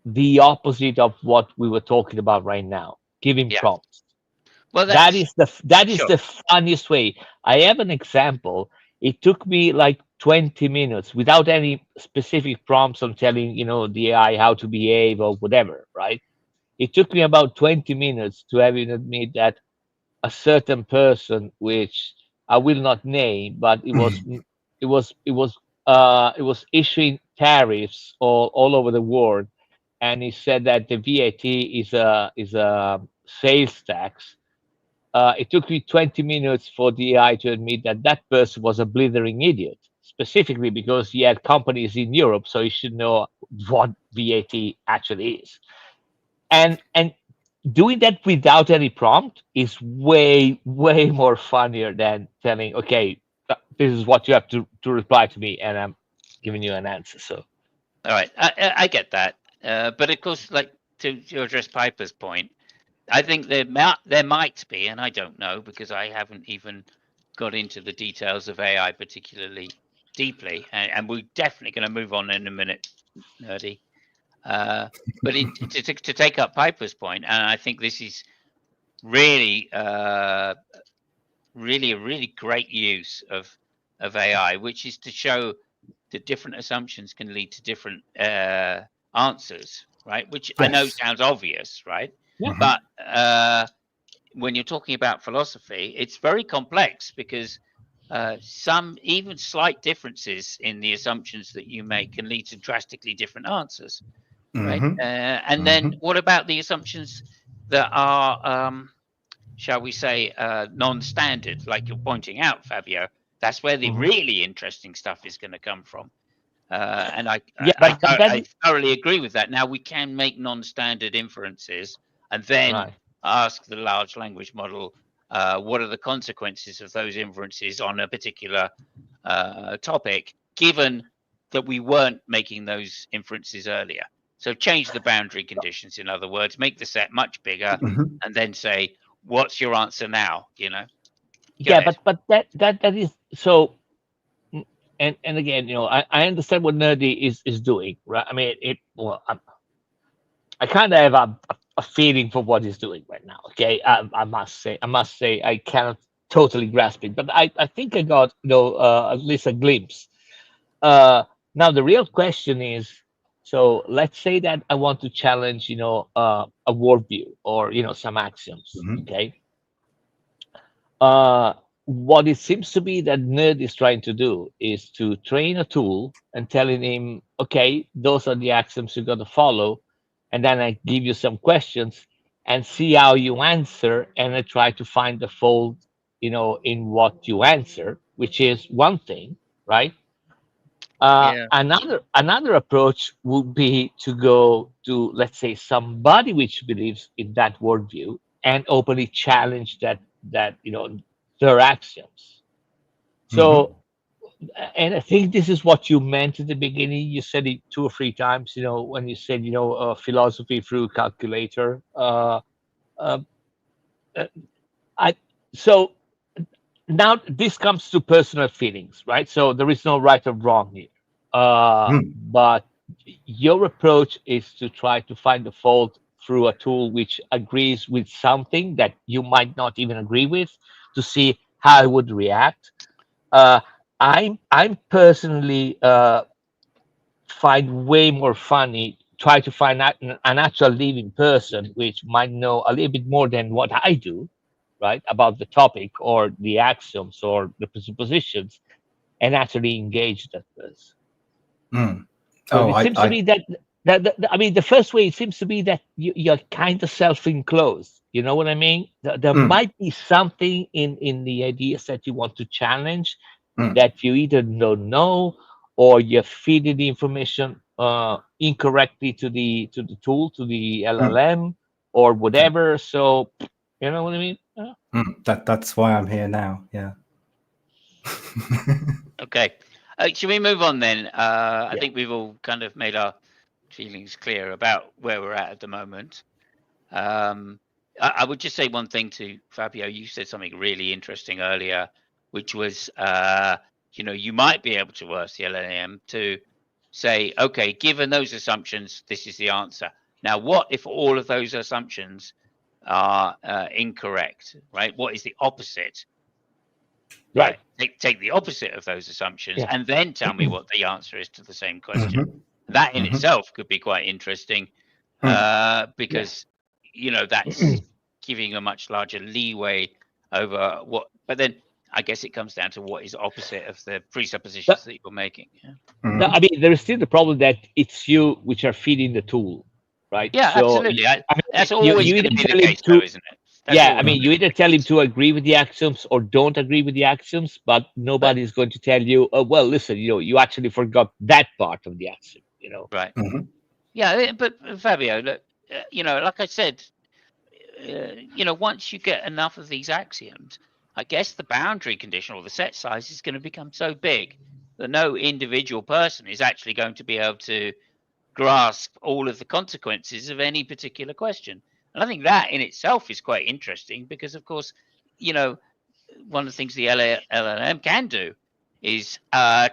the opposite of what we were talking about right now, giving yeah. prompts. Well, That that's is sure. the funniest way. I have an example. It took me like 20 minutes without any specific prompts on telling, the AI how to behave or whatever, right? It took me about 20 minutes to have him admit that a certain person, which I will not name, but it was issuing tariffs all over the world, and he said that the VAT is a sales tax. It took me 20 minutes for the AI to admit that that person was a blithering idiot, specifically because he had companies in Europe, so he should know what VAT actually is. And doing that without any prompt is way more funnier than telling, okay, this is what you have to reply to me, and I'm giving you an answer. So All right, I get that, but of course, like to address Piper's point, I think there might be, and I don't know because I haven't even got into the details of AI particularly deeply, and we're definitely going to move on in a minute, Nerdy. But to take up Piper's point, and I think this is really, really a really great use of AI, which is to show that different assumptions can lead to different answers, right? Which I know Yes. sounds obvious, right? yeah, But when you're talking about philosophy, it's very complex because some even slight differences in the assumptions that you make can lead to drastically different answers, right? And then what about the assumptions that are, shall we say, non-standard, like you're pointing out, Fabio? That's where the mhm. really interesting stuff is going to come from. And Yeah, but I then thoroughly agree with that. Now we can make non-standard inferences and then right. ask the large language model what are the consequences of those inferences on a particular topic, given that we weren't making those inferences earlier. So change the boundary conditions, in other words, make the set much bigger, and then say, "What's your answer now?" Go Yeah, ahead. but that is so. And again, I understand what Nerdy is doing, right? I mean, I kind of have a feeling for what he's doing right now. Okay, I must say, I cannot totally grasp it, but I think I got at least a glimpse. Now the real question is, so let's say that I want to challenge, a worldview or some axioms. Okay, uh, what it seems to be that Nerd is trying to do is to train a tool and telling him, okay, those are the axioms you got to follow, and then I give you some questions and see how you answer, and I try to find the fault, in what you answer, which is one thing, right? Yeah. Another approach would be to go to, let's say, somebody which believes in that worldview and openly challenge that their axioms. So, and I think this is what you meant at the beginning. You said it 2 or 3 times. When you said philosophy through calculator. Uh, uh, I so now this comes to personal feelings, right? So there is no right or wrong here. But your approach is to try to find the fault through a tool which agrees with something that you might not even agree with, to see how it would react. Uh, I'm personally find way more funny try to find out an actual living person which might know a little bit more than what I do, right, about the topic or the axioms or the presuppositions, and actually engage that person. Mm. So it seems to me that I mean, the first way, it seems to be that you're kind of self-enclosed. You know what I mean? There might be something in the ideas that you want to challenge that you either don't know, or you're feeding the information incorrectly to the tool, to the LLM or whatever. So you know what I mean? That's why I'm here now. Yeah. Okay. Should we move on then? I think we've all kind of made our feelings clear about where we're at the moment. I would just say one thing to Fabio. You said something really interesting earlier, which was, you might be able to ask the LLM to say, okay, given those assumptions, this is the answer. Now, what if all of those assumptions are incorrect, right? What is the opposite? Right. Take the opposite of those assumptions, Yeah. and then tell me what the answer is to the same question. That in itself could be quite interesting, because that's giving a much larger leeway over what. But then I guess it comes down to what is opposite of the presuppositions that you're making. Yeah. No, I mean, there is still the problem that it's you which are feeding the tool, right? Yeah, So absolutely. That's you always going either to be the tell him case, to, though, isn't it? That's yeah, I always mean, gonna you be either the tell him case. to agree with the axioms or don't agree with the axioms, but nobody's going to tell you, oh, well, listen, you actually forgot that part of the axiom, Right. Yeah, but Fabio, look, like I said, once you get enough of these axioms, I guess the boundary condition or the set size is going to become so big that no individual person is actually going to be able to grasp all of the consequences of any particular question. And I think that in itself is quite interesting because, of course, one of the things the LLM can do is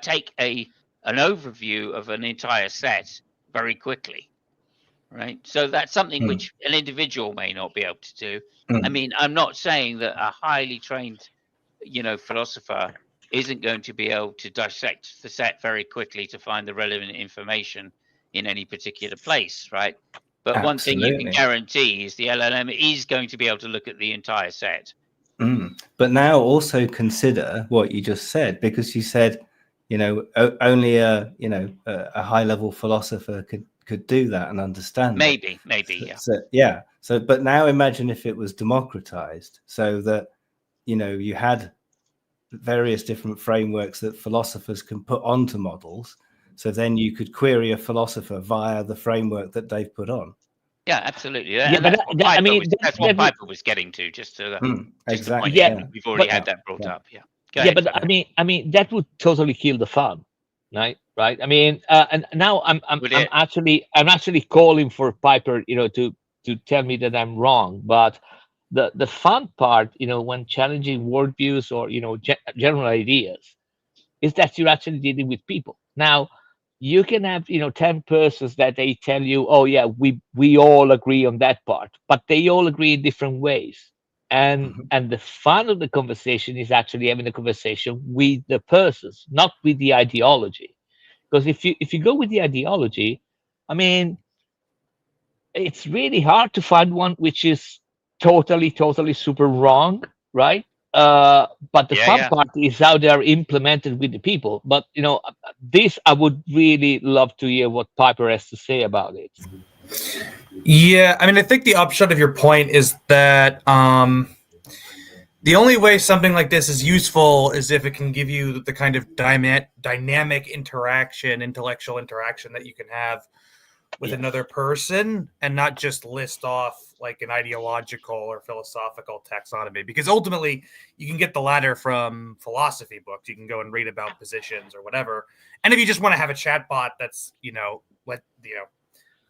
take an overview of an entire set very quickly. Right. So that's something which an individual may not be able to do. I mean, I'm not saying that a highly trained, philosopher isn't going to be able to dissect the set very quickly to find the relevant information in any particular place, right? But one thing you can guarantee is the LLM is going to be able to look at the entire set. But now also consider what you just said, because you said, only a high level philosopher could do that and understand maybe, yeah. So but now imagine if it was democratized, so that you had various different frameworks that philosophers can put onto models, so then you could query a philosopher via the framework that they've put on. Yeah, absolutely. Yeah, and that's what Piper was getting to, just to exactly. point out. We've already had that brought up. Yeah. Go ahead, but Fabio. I mean that would totally kill the fun, right? I mean, and now I'm actually calling for Piper, to tell me that I'm wrong. But the fun part, when challenging worldviews or general ideas, is that you're actually dealing with people. Now, you can have 10 persons that they tell you, oh yeah, we all agree on that part, but they all agree in different ways. And the fun of the conversation is actually having a conversation with the persons, not with the ideology. Because if you go with the ideology, I mean, it's really hard to find one which is totally super wrong, right? But the fun part is how they are implemented with the people. But this I would really love to hear what Piper has to say about it. Yeah, I mean, I think the upshot of your point is that the only way something like this is useful is if it can give you the kind of dynamic interaction, intellectual interaction that you can have with another person, and not just list off like an ideological or philosophical taxonomy. Because ultimately, you can get the latter from philosophy books. You can go and read about positions or whatever. And if you just want to have a chatbot that's,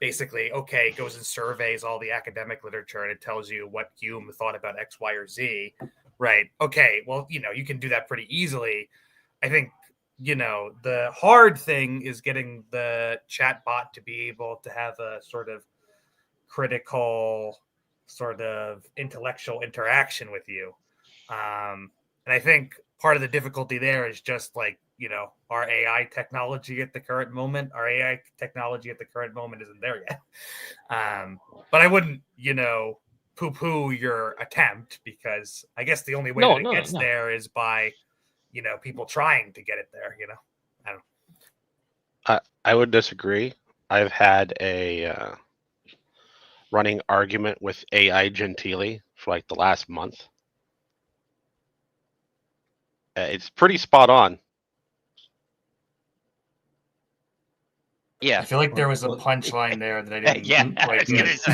basically, okay, goes and surveys all the academic literature and it tells you what Hume thought about X, Y, or Z, right? Okay, well, you can do that pretty easily. I think, the hard thing is getting the chat bot to be able to have a sort of critical, sort of intellectual interaction with you. And I think part of the difficulty there is just like, our AI technology at the current moment. Our AI technology at the current moment isn't there yet. But I wouldn't, poo-poo your attempt, because I guess the only way No, that it no, gets no. there is by, people trying to get it there. I don't know. I would disagree. I've had a running argument with AI Gentili for like the last month. It's pretty spot on. Yeah. I feel like there was a punchline there that I didn't Yeah, I quite was going get. to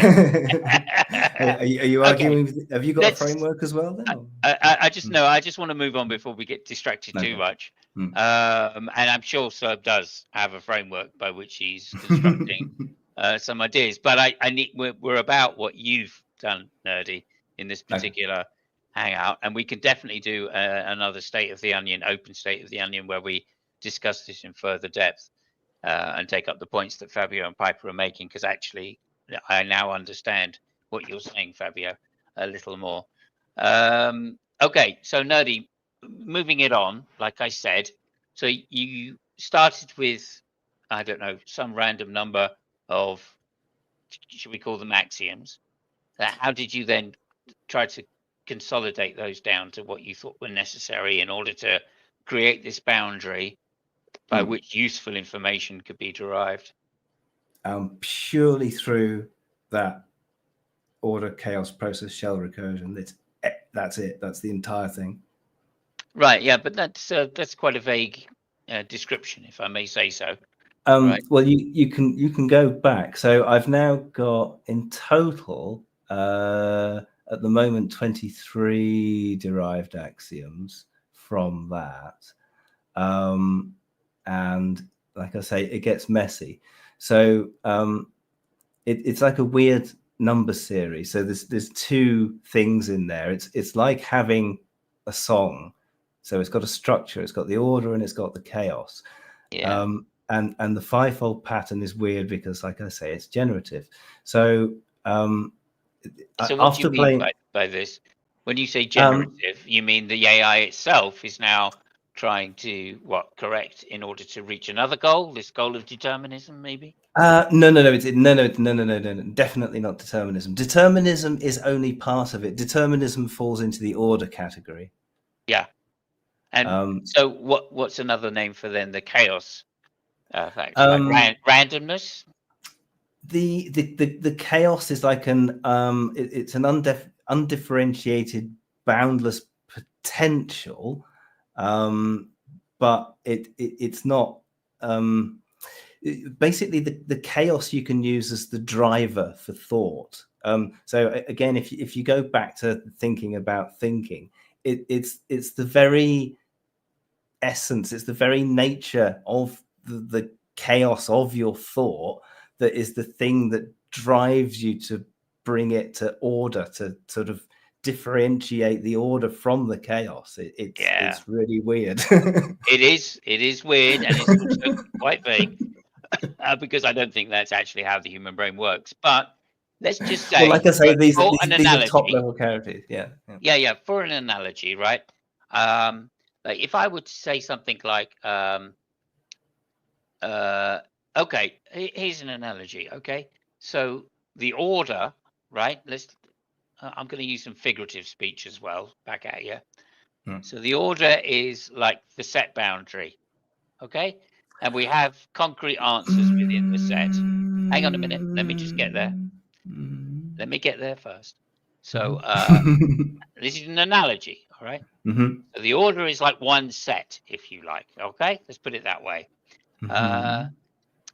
say. Are you Okay, arguing? Have you got a let's- framework as well? Then? or- I just know. I just want to move on before we get distracted Okay. too much. Hmm. And I'm sure Serb does have a framework by which he's constructing some ideas. But I need. We're about what you've done, Nerdy, in this particular hangout, and we can definitely do another State of the Onion, open State of the Onion, where we discuss this in further depth. And take up the points that Fabio and Piper are making, because actually I now understand what you're saying, Fabio, a little more. Okay, so Nerdy, moving it on, like I said, so you started with, I don't know, some random number of, should we call them axioms? How did you then try to consolidate those down to what you thought were necessary in order to create this boundary by which useful information could be derived? Purely through that order chaos process shell recursion. That's it. That's the entire thing. Right. Yeah, but that's quite a vague description, if I may say so. Right. Well, you can go back. So I've now got in total at the moment 23 derived axioms from that. And like I say, it gets messy. So it's like a weird number series. So there's two things in there. It's like having a song. So it's got a structure, it's got the order, and it's got the chaos. Yeah. And the fivefold pattern is weird because, like I say, it's generative. So So what do you mean by this? When you say generative, you mean the AI itself is now trying to correct in order to reach another goal, this goal of determinism, maybe? No, definitely not determinism. Determinism is only part of it. Determinism falls into the order category. Yeah. And so what's another name for then the chaos factor? Like randomness? The chaos is like it's an undifferentiated, boundless potential, but it's not. Basically, the chaos you can use as the driver for thought. So again, if you go back to thinking about thinking, it's the very essence, it's the very nature of the chaos of your thought that is the thing that drives you to bring it to order, to sort of differentiate the order from the chaos. It's really weird. It is weird, and it's also quite vague because I don't think that's actually how the human brain works. But let's just say, well, like I say, these are analogy, top level characters. Yeah. For an analogy, right? Like if I would say something like, okay, here's an analogy. Okay, so the order, right? I'm going to use some figurative speech as well. Back at you. So the order is like the set boundary. Okay, and we have concrete answers within the set. Hang on a minute. Let me just get there. Let me get there first. So this is an analogy, all right? So the order is like one set, if you like. Okay, let's put it that way.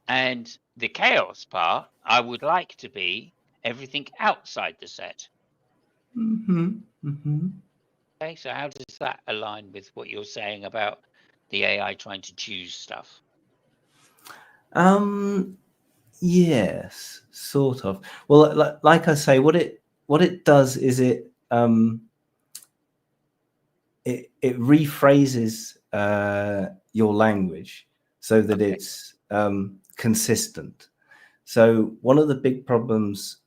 And the chaos part, I would like to be everything outside the set. Okay, so how does that align with what you're saying about the AI trying to choose stuff? Yes, sort of. Well, like I say, what it does is it rephrases your language so that it's consistent. So one of the big problems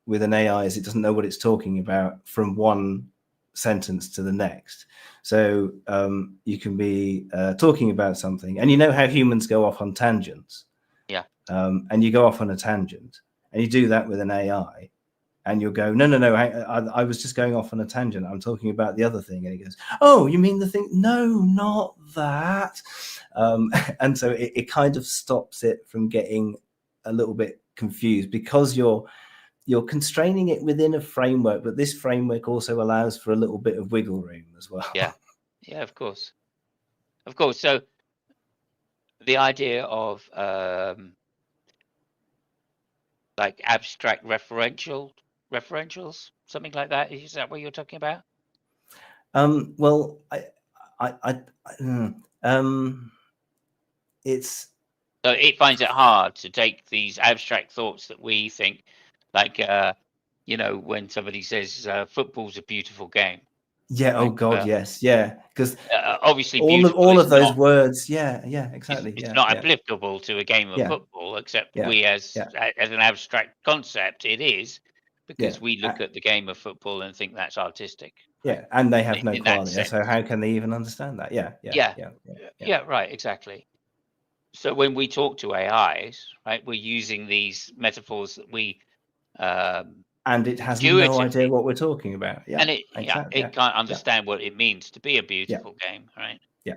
with an AI is it doesn't know what it's talking about from one sentence to the next. So you can be talking about something, and you know how humans go off on tangents. Yeah. And you go off on a tangent, and you do that with an AI, and you'll go, no, I was just going off on a tangent. I'm talking about the other thing. And he goes, oh, you mean the thing? No, not that. And so it kind of stops it from getting a little bit confused, because you're constraining it within a framework, but this framework also allows for a little bit of wiggle room as well. Yeah, of course. So the idea of like abstract referentials, something like that, is that what you're talking about? Well, it's, so it finds it hard to take these abstract thoughts that we think, like when somebody says football's a beautiful game. Yeah. Right? Oh God, yes. Yeah. Because obviously all of those words. Yeah. Exactly. It's not applicable to a game of football, except we as an abstract concept, it is, because we look at the game of football and think that's artistic. Yeah, and they have no quality. So how can they even understand that? Yeah. Right. Exactly. So when we talk to AIs, right, we're using these metaphors that we and it has no idea what we're talking about. Yeah, and it can't understand what it means to be a beautiful game, right? Yeah.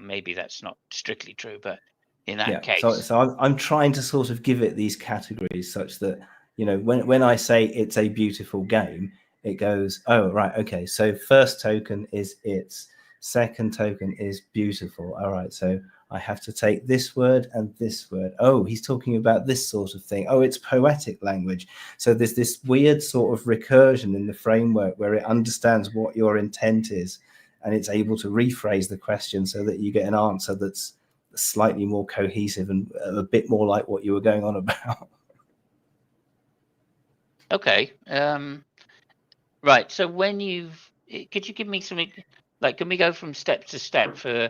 Maybe that's not strictly true, but in that case, so I'm trying to sort of give it these categories such that when I say it's a beautiful game, it goes, oh right, okay. So first token is it's, second token is beautiful. All right, so I have to take this word and this word. Oh, he's talking about this sort of thing. Oh, it's poetic language. So there's this weird sort of recursion in the framework where it understands what your intent is, and it's able to rephrase the question so that you get an answer that's slightly more cohesive and a bit more like what you were going on about. Okay. Right. So could you give me something, like, can we go from step to step for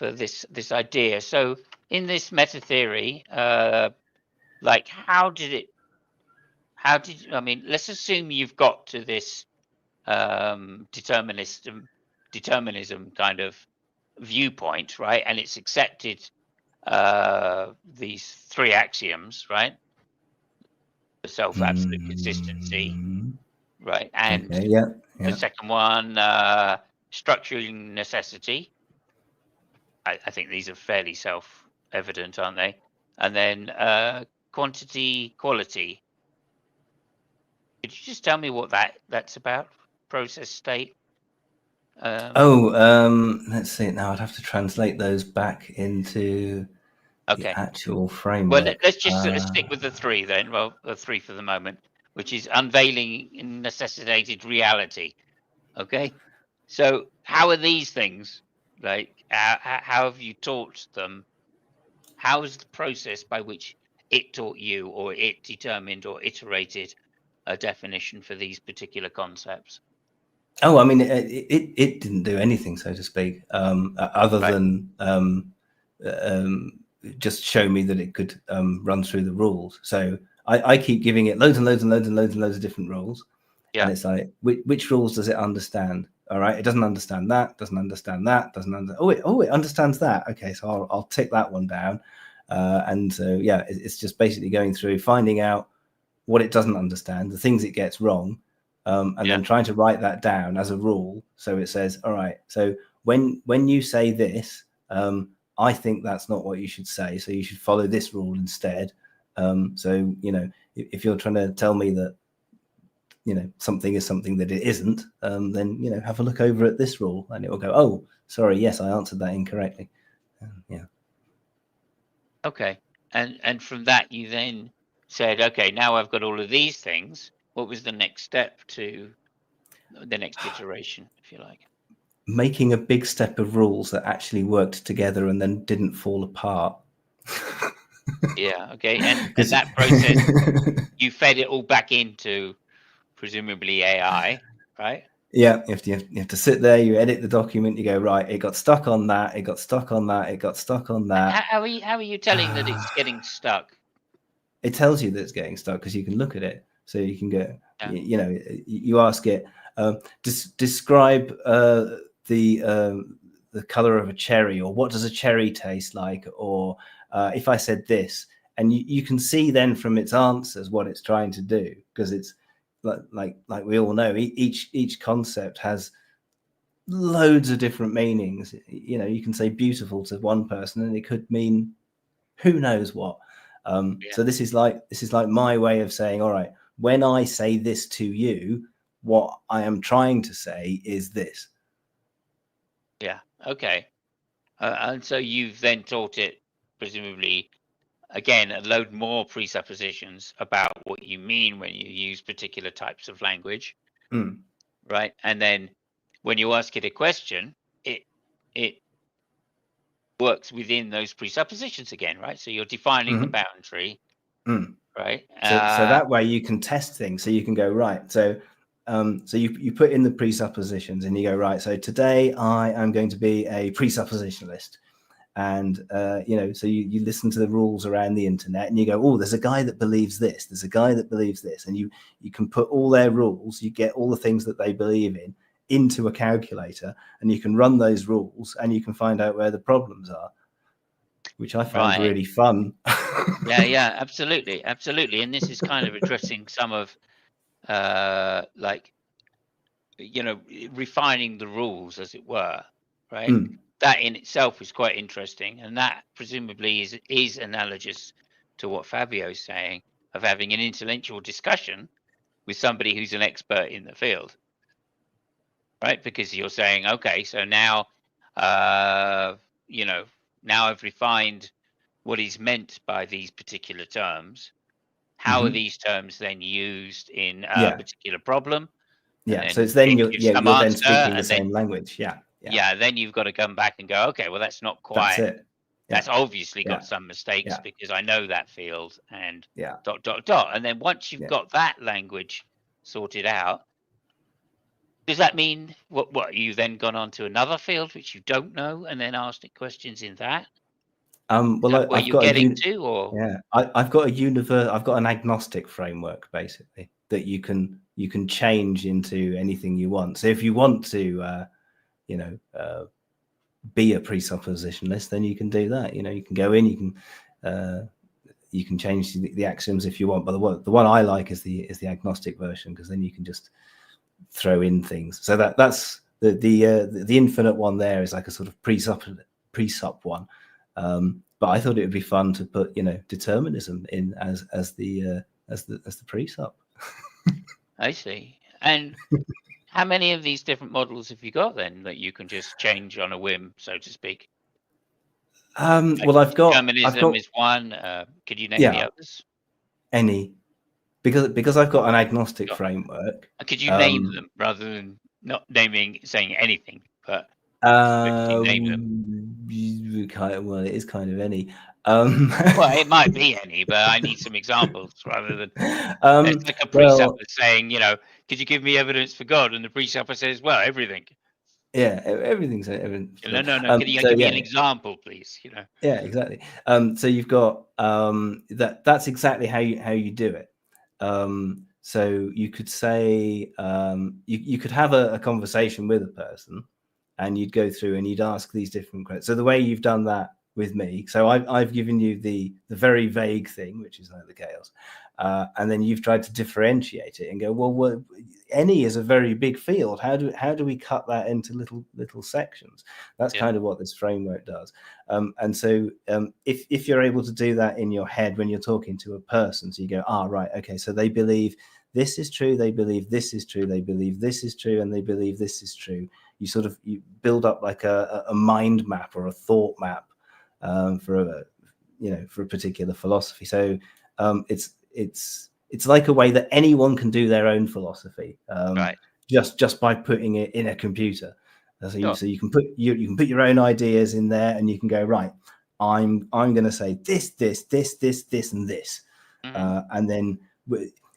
this idea? So in this meta theory, like, how did I mean, let's assume you've got to this determinism kind of viewpoint, right? And it's accepted these three axioms, right? The self-absolute consistency, right? And the second one, structuring necessity. I think these are fairly self-evident, aren't they? And then quantity quality. Could you just tell me what that's about? Process state. Let's see. Now I'd have to translate those back into the actual framework. Well, let's just stick with the three then. Well, the three for the moment, which is unveiling necessitated reality. Okay. So how are these things? Like, how have you taught them? How is the process by which it taught you, or it determined or iterated a definition for these particular concepts? Oh, I mean, it didn't do anything, so to speak, other than just show me that it could run through the rules. So I keep giving it loads and loads and loads and loads and loads of different rules. And it's like, which rules does it understand? All right, it doesn't understand that, doesn't understand that, it understands that. Okay, so I'll tick that one down. And so, it's just basically going through, finding out what it doesn't understand, the things it gets wrong, and then trying to write that down as a rule. So it says, all right, so when you say this, I think that's not what you should say. So you should follow this rule instead. So, if you're trying to tell me that, something is something that it isn't, then, have a look over at this rule, and it will go, oh, sorry, yes, I answered that incorrectly. Okay. And from that, you then said, okay, now I've got all of these things. What was the next step to the next iteration, if you like? Making a big step of rules that actually worked together and then didn't fall apart. Yeah. Okay. And that process, you fed it all back into presumably AI, right? Yeah, you have to sit there, you edit the document, you go, right, it got stuck on that, it got stuck on that, it got stuck on that. How are you telling that it's getting stuck? It tells you that it's getting stuck because you can look at it. So you can go, you ask it, describe the color of a cherry, or what does a cherry taste like? Or if I said this, and you can see then from its answers what it's trying to do, because it's like we all know, each concept has loads of different meanings. You know, you can say beautiful to one person and it could mean who knows what. So this is like my way of saying, all right, when I say this to you, what I am trying to say is this. Yeah. Okay. And so you've then taught it, presumably, again, a load more presuppositions about what you mean when you use particular types of language, right? And then when you ask it a question, it works within those presuppositions again, right? So you're defining the boundary, right? So that way you can test things. So you can go, right, so you put in the presuppositions and you go, right, so today I am going to be a presuppositionalist. And you know, so you listen to the rules around the internet and you go, oh, there's a guy that believes this, there's a guy that believes this, and you can put all their rules, you get all the things that they believe in into a calculator, and you can run those rules and you can find out where the problems are, which I found really fun. Yeah, absolutely. And this is kind of addressing some of like, you know, refining the rules, as it were, right? That in itself is quite interesting, and that presumably is analogous to what Fabio's saying, of having an intellectual discussion with somebody who's an expert in the field, right? Because you're saying, okay, so now you know, now I've refined what is meant by these particular terms. How are these terms then used in a particular problem? Yeah, so it's then you're then speaking the same language. Yeah. Then you've got to come back and go, okay, well, that's not quite. That's it. That's obviously got some mistakes because I know that field and ... And then once you've got that language sorted out, does that mean what you then gone on to another field which you don't know and then asked it questions in that? Well, I've got I've got an agnostic framework basically that you can change into anything you want. So if you want to be a presuppositionalist, then you can do that. You know, you can go in, you can change the axioms if you want, but the one I like is the agnostic version, because then you can just throw in things. So that's the infinite one. There is like a sort of presup one. But I thought it would be fun to put, you know, determinism in as the presup. I see. And how many of these different models have you got then that you can just change on a whim, so to speak? Well, I've got determinism is one. Could you name the others? Any, because I've got an agnostic framework. Could you name them rather than not saying anything, but name them? Well, it is kind of any. Well, it might be any, but I need some examples rather than it's like a precept saying, you know, could you give me evidence for God? And the precept says, well, everything. Yeah, everything's everything. No. Can you give me an example, please? You know. Yeah, exactly. So you've got that's exactly how you do it. So you could say you could have a conversation with a person, and you'd go through and you'd ask these different questions. So the way you've done that with me, so I've given you the very vague thing, which is like the chaos, and then you've tried to differentiate it and go, well, any is a very big field. How do we cut that into little sections? That's kind of what this framework does. And so if you're able to do that in your head when you're talking to a person, so you go, right, okay, so they believe this is true, they believe this is true, they believe this is true, and they believe this is true. You build up like a mind map or a thought map for a particular philosophy. So it's like a way that anyone can do their own philosophy, just by putting it in a computer. So you can put your own ideas in there, and you can go, right, I'm going to say this, and this, and then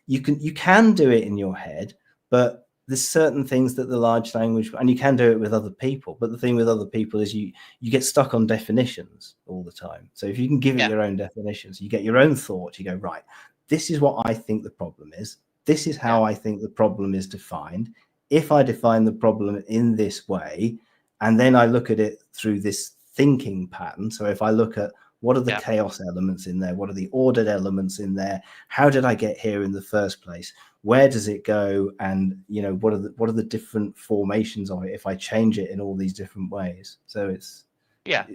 you can do it in your head, but there's certain things that the large language, and you can do it with other people, but the thing with other people is you get stuck on definitions all the time. So if you can give it your own definitions, you get your own thought, you go, right, this is what I think the problem is. This is how I think the problem is defined. If I define the problem in this way, and then I look at it through this thinking pattern. So if I look at What are the Yeah. chaos elements in there? What are the ordered elements in there? How did I get here in the first place? Where does it go? And what are the different formations of it if I change it in all these different ways? So it's yeah.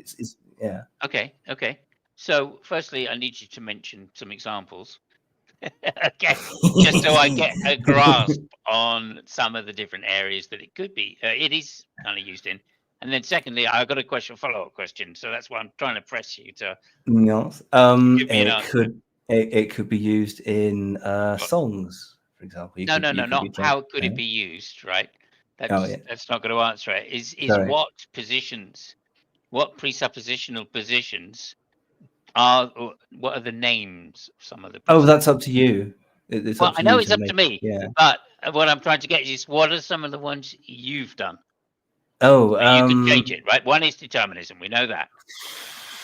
Okay. So firstly, I need you to mention some examples. Okay, just so I get a grasp on some of the different areas that it could be. It is kind of used in. And then secondly, I've got a follow-up question. So that's why I'm trying to press you to. Yes. Give me an It answer. could be used in songs, for example. No, not how could it be used, right? That's not going to answer it. Is what positions, what presuppositional positions what are the names of some of the? Oh, that's up to you. It's Well, up to I know you it's to up to me, yeah. but what I'm trying to get is what are some of the ones you've done? Oh, You can change it, right? One is determinism. We know that.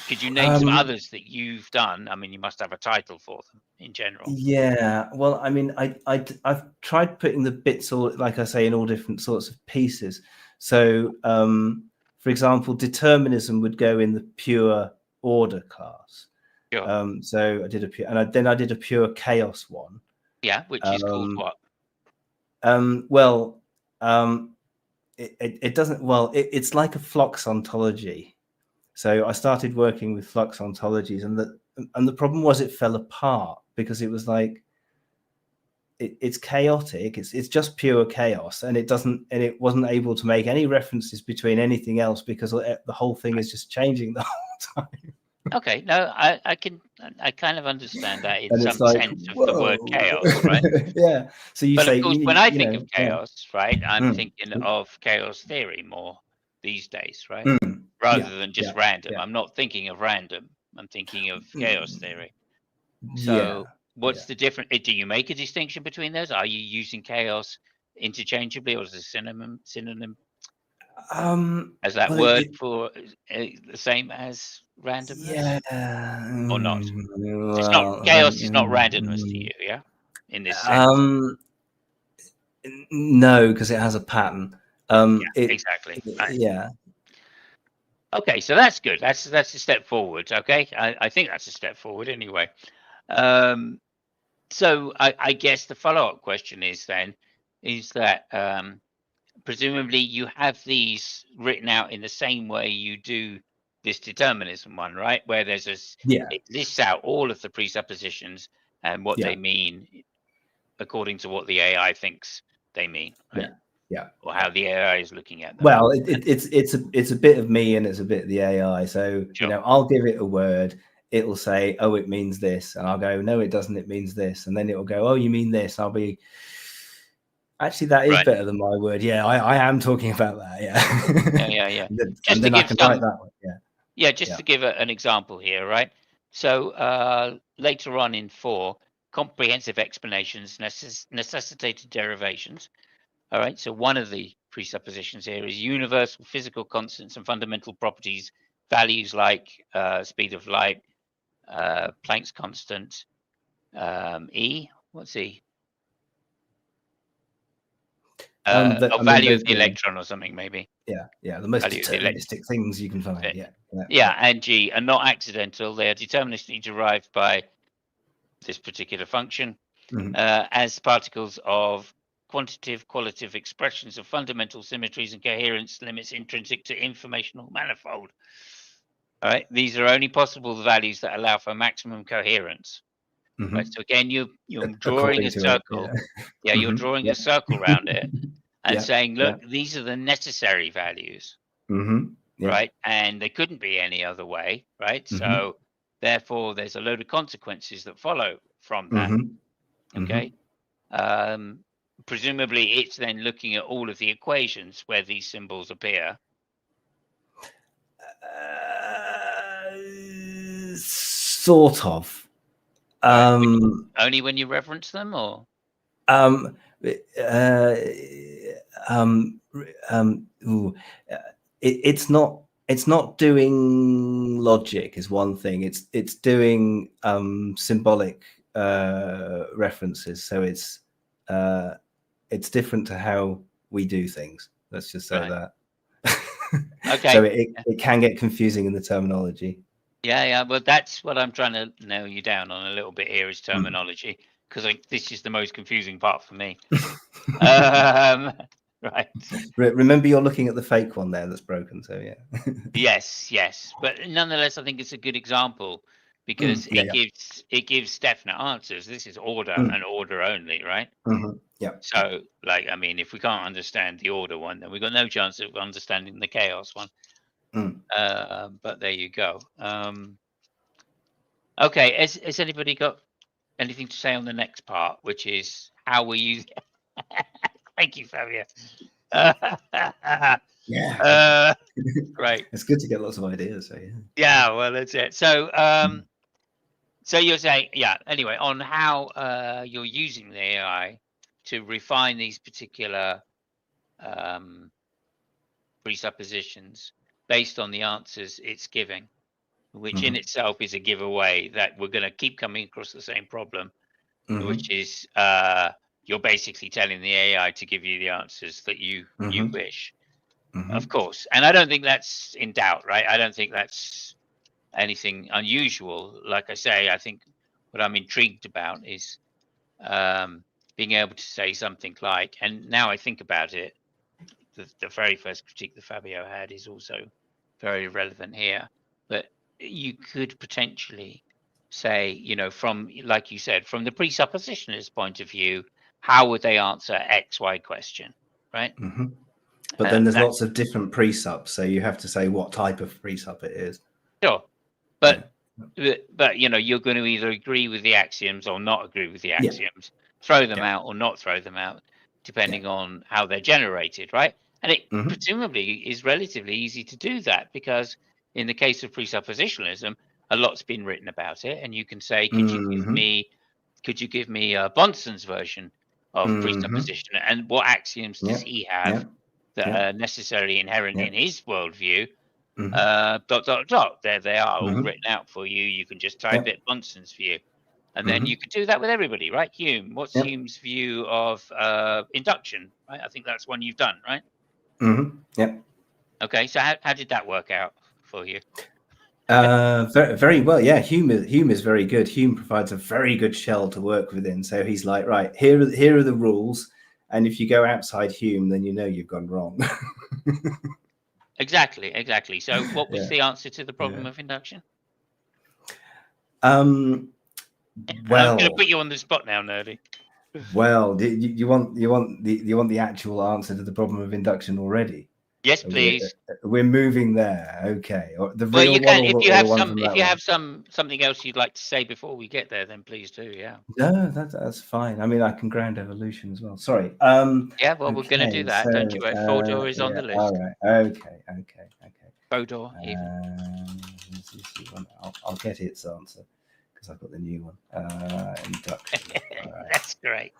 Could you name some others that you've done? I mean, you must have a title for them in general. Yeah. Well, I mean, I've tried putting the bits all, like I say, in all different sorts of pieces. So, for example, determinism would go in the pure order class. Sure. So I did a pure, and then I did a pure chaos one. Yeah, which is called what? Well, it doesn't. Well, it's like a flux ontology. So I started working with flux ontologies, and the problem was it fell apart because it was like it's chaotic. It's just pure chaos, and it wasn't able to make any references between anything else because the whole thing is just changing the whole time. Okay, no, I kind of understand that in some like, sense of the word chaos, right? Yeah. So you say, of course, when I think of yeah. chaos, right, I'm thinking of chaos theory more these days, right? Rather than just random. I'm not thinking of random. I'm thinking of chaos theory. So what's the difference? Do you make a distinction between those? Are you using chaos interchangeably, or is it a synonym? As that word for the same as randomness? Or not? It's not chaos. Is not randomness to you, yeah. In this sense. No, because it has a pattern. Exactly. Right. Yeah. Okay, so that's good. That's a step forward. Okay, I think that's a step forward anyway. So I guess the follow-up question is that presumably you have these written out in the same way you do this determinism one, right? Where it lists out all of the presuppositions and what they mean according to what the AI thinks they mean, right? Yeah. Or how the AI is looking at them. Well, it's a bit of me and it's a bit of the AI. So Sure. I'll give it a word. It'll say, "Oh, it means this," and I'll go, "No, it doesn't. It means this." And then it will go, "Oh, you mean this?" I'll be, actually, that is better than my word. Yeah, I am talking about that. Yeah. And then I can write that one. Yeah. Just to give an example here, right? So later on in 4, comprehensive explanations necessitated derivations. All right. So one of the presuppositions here is universal physical constants and fundamental properties, values like speed of light, Planck's constant, E. What's E? Value of the electron or something, maybe. Yeah. The most deterministic things you can find. Yeah. And G are not accidental. They are deterministically derived by this particular function as particles of quantitative, qualitative expressions of fundamental symmetries and coherence limits intrinsic to informational manifold. All right. These are only possible values that allow for maximum coherence. Right. So again, you're drawing a circle. You're drawing a circle around it and saying, look, these are the necessary values. Right. And they couldn't be any other way. Right. So therefore, there's a load of consequences that follow from that. Okay. Presumably, it's then looking at all of the equations where these symbols appear. Sort of. Only when you reference them, or it's not doing logic is one thing. It's doing symbolic references. So it's different to how we do things. Let's just say that. Okay. So it can get confusing in the terminology. Yeah. Well, that's what I'm trying to nail you down on a little bit here is terminology, because this is the most confusing part for me. Right. Remember, you're looking at the fake one there that's broken. So yeah. Yes. But nonetheless, I think it's a good example because Yeah, it gives definite answers. This is order and order only, right? Yeah. So, like, I mean, if we can't understand the order one, then we've got no chance of understanding the chaos one. But there you go. Okay, has anybody got anything to say on the next part, which is how we use? Thank you, Fabio. Yeah. Right. It's good to get lots of ideas. So yeah. Yeah. Well, that's it. So, so you're saying, yeah. Anyway, on how you're using the AI to refine these particular presuppositions based on the answers it's giving, which in itself is a giveaway that we're going to keep coming across the same problem, which is you're basically telling the AI to give you the answers that you wish, of course. And I don't think that's in doubt, right? I don't think that's anything unusual. Like I say, I think what I'm intrigued about is being able to say something like, and now I think about it, the very first critique that Fabio had is also very relevant here. But you could potentially say, you know, from, like you said, from the presuppositionist point of view, how would they answer X, Y question, right? But then there's lots of different presups, so you have to say what type of presup it is. Sure, but you know, you're going to either agree with the axioms or not agree with the axioms, throw them out or not throw them out, depending on how they're generated, right? And it presumably is relatively easy to do that, because in the case of presuppositionalism, a lot's been written about it, and you can say, could you give me Bonson's version of presupposition, and what axioms does he have that are necessarily inherent in his worldview? There they are, all written out for you. You can just type it Bonson's view, and then you could do that with everybody, right? Hume, what's Hume's view of induction, right? I think that's one you've done, right? Okay, so how did that work out for you? Very, very well. Yeah, Hume is very good. Hume provides a very good shell to work within. So he's like, right, here are the rules, and if you go outside Hume, then you know you've gone wrong. Exactly. So what was the answer to the problem of induction? Well, I'm going to put you on the spot now, Nerdy. Well, you want the actual answer to the problem of induction already? Yes, please. We're moving there. Okay. The well, real you can, one, if you have something else you'd like to say before we get there, then please do. Yeah. No, that's fine. I mean, I can ground evolution as well. Sorry. Yeah. Well, we're going to do that. So, don't you worry. Fodor is on the list. All right. Okay. Fodor. I'll get its answer because I've got the new one. Induction. Right. That's great.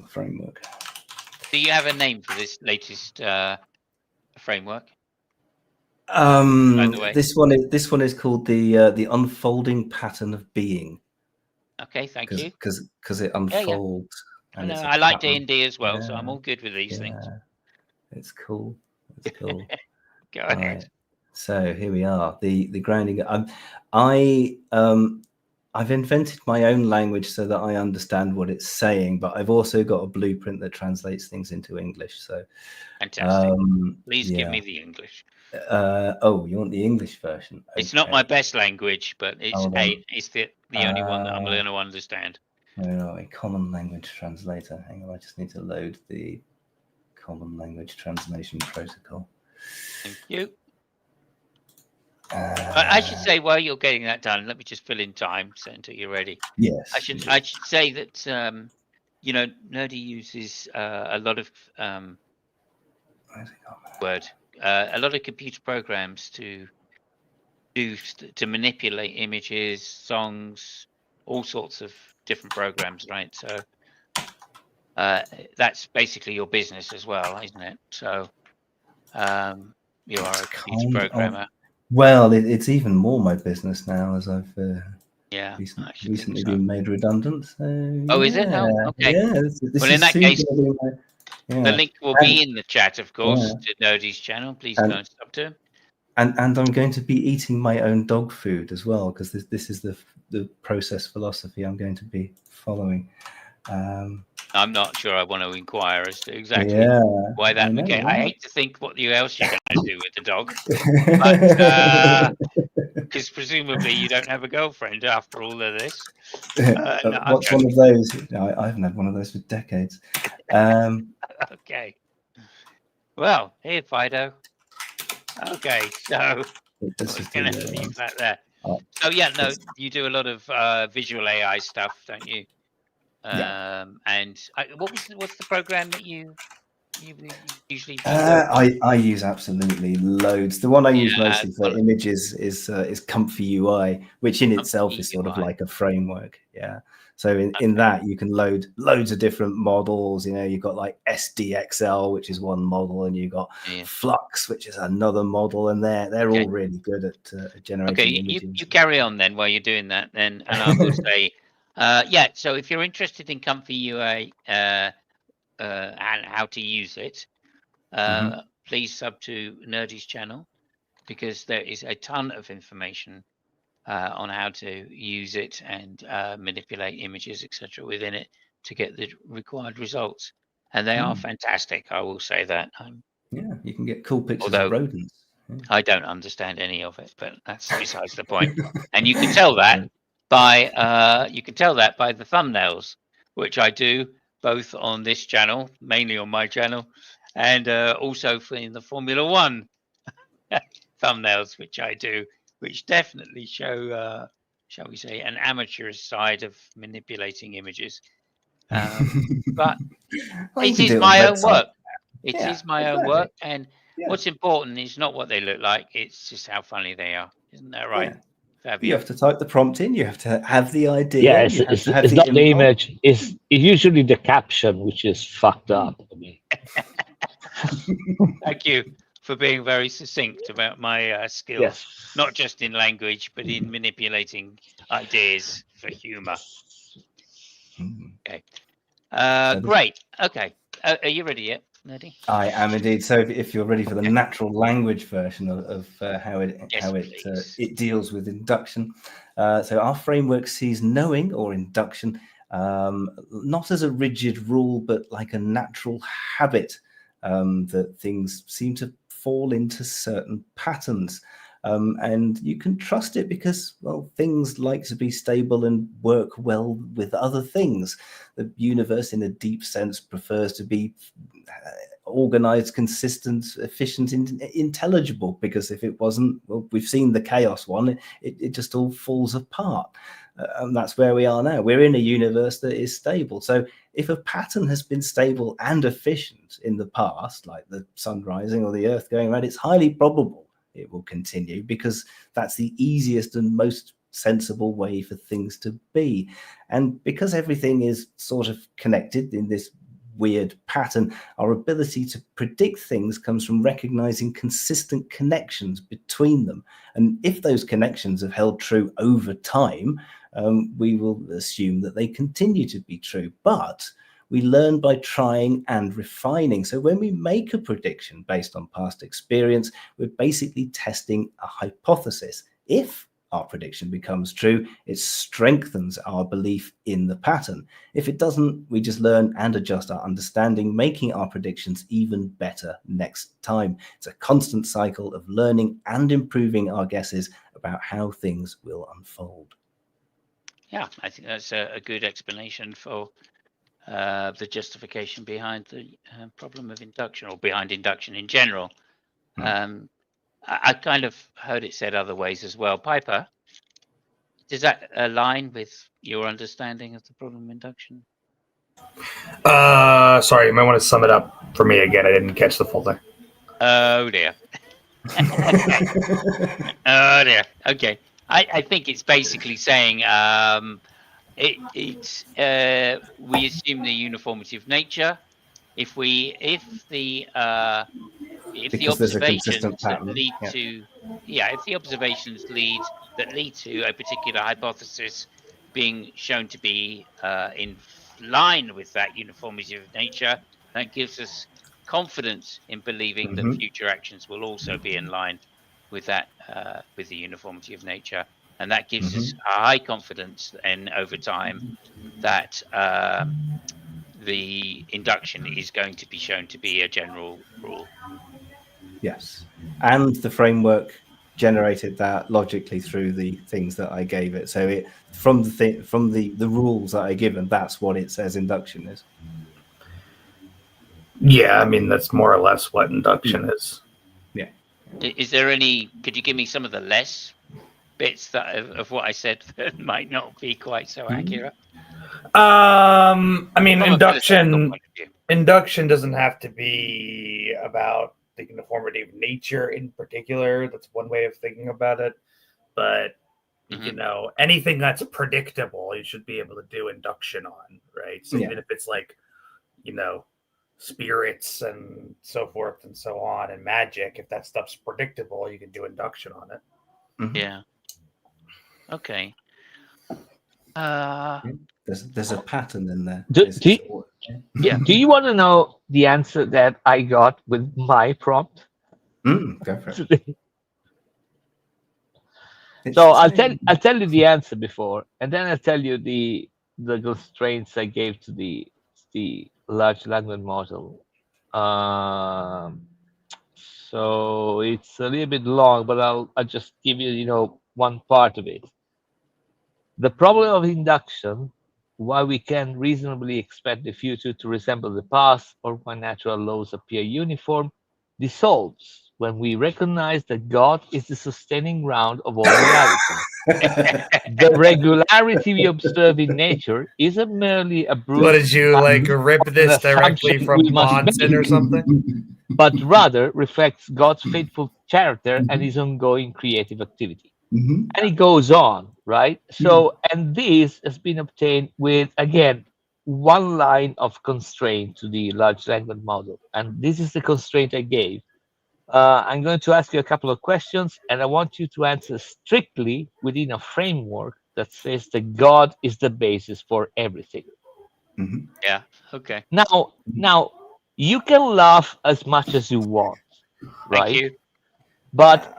Framework. Do you have a name for this latest framework? By the way, this one is called the unfolding pattern of being. Okay, thank you. Because it unfolds. Yeah. And I like D&D as well, so I'm all good with these things. It's cool. Go ahead. Right. So here we are. The grounding. I've invented my own language so that I understand what it's saying, but I've also got a blueprint that translates things into English. So fantastic. Please give me the English. You want the English version? Okay. It's not my best language, but it's the only one that I'm going to understand. A common language translator. Hang on, I just need to load the common language translation protocol. Thank you. I should say, while you're getting that done, let me just fill in time until you're ready. Yes. I should say that Nerdy uses a lot of a lot of computer programs to manipulate images, songs, all sorts of different programs, right? So that's basically your business as well, isn't it? So you are a computer programmer. Well, it's even more my business now, as I've recently been made redundant. So, is it? Oh, okay. Yeah, this in that case, Yeah. The link will be in the chat, of course, to Nerdy's channel. Please go and sub to him. And I'm going to be eating my own dog food as well, because this is the process philosophy I'm going to be following. I'm not sure I want to inquire as to exactly why that became. I hate to think what else you're going to do with the dog, but because presumably you don't have a girlfriend after all of this. What's one of those? No, I haven't had one of those for decades. Okay. Well, here, Fido. Okay, so we're going to leave that there. So yeah, no, you do a lot of visual AI stuff, don't you? And what's the program that you usually do? I use absolutely loads. The one I use mostly for images is Comfy UI, which in itself is sort of like a framework. Yeah. So in that you can load loads of different models. You know, you've got like SDXL, which is one model, and you've got Flux, which is another model, and they're all really good at generating images. You carry on then while you're doing that, then, and I will say, so if you're interested in Comfy UI and how to use it, please sub to Nerdy's channel, because there is a ton of information on how to use it and manipulate images, etc., within it to get the required results, and they are fantastic. I will say that. You can get cool pictures of rodents. I don't understand any of it, but that's besides the point. And you can tell that by the thumbnails, which I do both on this channel, mainly on my channel, and also in the Formula One thumbnails, which I do, which definitely show, shall we say, an amateur's side of manipulating images. But it is my own work. It is my own work, and what's important is not what they look like; it's just how funny they are. Isn't that right, Fabio? You have to type the prompt in. You have to have the idea. Yeah, it's not the image. It's usually the caption, which is fucked up. I mean. Thank you for being very succinct about my skills, not just in language, but in manipulating ideas for humor. Okay. Great. Okay. Are you ready yet, Nerdy? I am indeed. So if you're ready for the natural language version of how it deals with induction. So our framework sees knowing or induction not as a rigid rule, but like a natural habit, that things seem to fall into certain patterns. And you can trust it because, well, things like to be stable and work well with other things. The universe, in a deep sense, prefers to be organized, consistent, efficient, intelligible, because if it wasn't, well, we've seen the chaos one, it just all falls apart. And that's where we are now. We're in a universe that is stable. So if a pattern has been stable and efficient in the past, like the sun rising or the earth going around, it's highly probable it will continue, because that's the easiest and most sensible way for things to be. And because everything is sort of connected in this weird pattern, our ability to predict things comes from recognizing consistent connections between them. And if those connections have held true over time, we will assume that they continue to be true. But we learn by trying and refining. So when we make a prediction based on past experience, we're basically testing a hypothesis. If our prediction becomes true, it strengthens our belief in the pattern. If it doesn't, we just learn and adjust our understanding, making our predictions even better next time. It's a constant cycle of learning and improving our guesses about how things will unfold. Yeah, I think that's a good explanation for the justification behind the problem of induction, or behind induction in general. I kind of heard it said other ways as well. Piper, does that align with your understanding of the problem of induction? Sorry, you might want to sum it up for me again. I didn't catch the full thing. Oh dear. Oh dear. Okay. I think it's basically saying we assume the uniformity of nature. If the observations that lead to if the observations that lead to a particular hypothesis being shown to be in line with that uniformity of nature, That gives us confidence in believing that future actions will also be in line with that, with the uniformity of nature, and that gives us a high confidence, and over time, that the induction is going to be shown to be a general rule. Yes, and the framework generated that logically through the things that I gave it. So it from the rules that I given, that's what it says induction is. Yeah, I mean that's more or less what induction is. Yeah. Is there any? Could you give me some of the less bits that of what I said that might not be quite so accurate? I mean, From a philosophical point of view. induction doesn't have to be about the uniformity of nature in particular. That's one way of thinking about it. But you know, anything that's predictable, you should be able to do induction on, right? So even if it's like, you know, spirits and so forth and so on, and magic, if that stuff's predictable, you can do induction on it. Yeah. Okay. There's a pattern in there. Do you want to know the answer that I got with my prompt? Go for it. So I'll tell you the answer before, and then I'll tell you the constraints I gave to the large language model. So it's a little bit long, but I'll just give you one part of it. The problem of induction, why we can reasonably expect the future to resemble the past, or why natural laws appear uniform, dissolves when we recognize that God is the sustaining ground of all reality. The regularity we observe in nature isn't merely a brute. What did you like rip this directly from Monson or something? But rather reflects God's faithful character and his ongoing creative activity. And it goes on, right? So, and this has been obtained with, again, one line of constraint to the large language model. And this is the constraint I gave. I'm going to ask you a couple of questions, and I want you to answer strictly within a framework that says that God is the basis for everything. Yeah. Okay. Now, you can laugh as much as you want, right? Thank you. But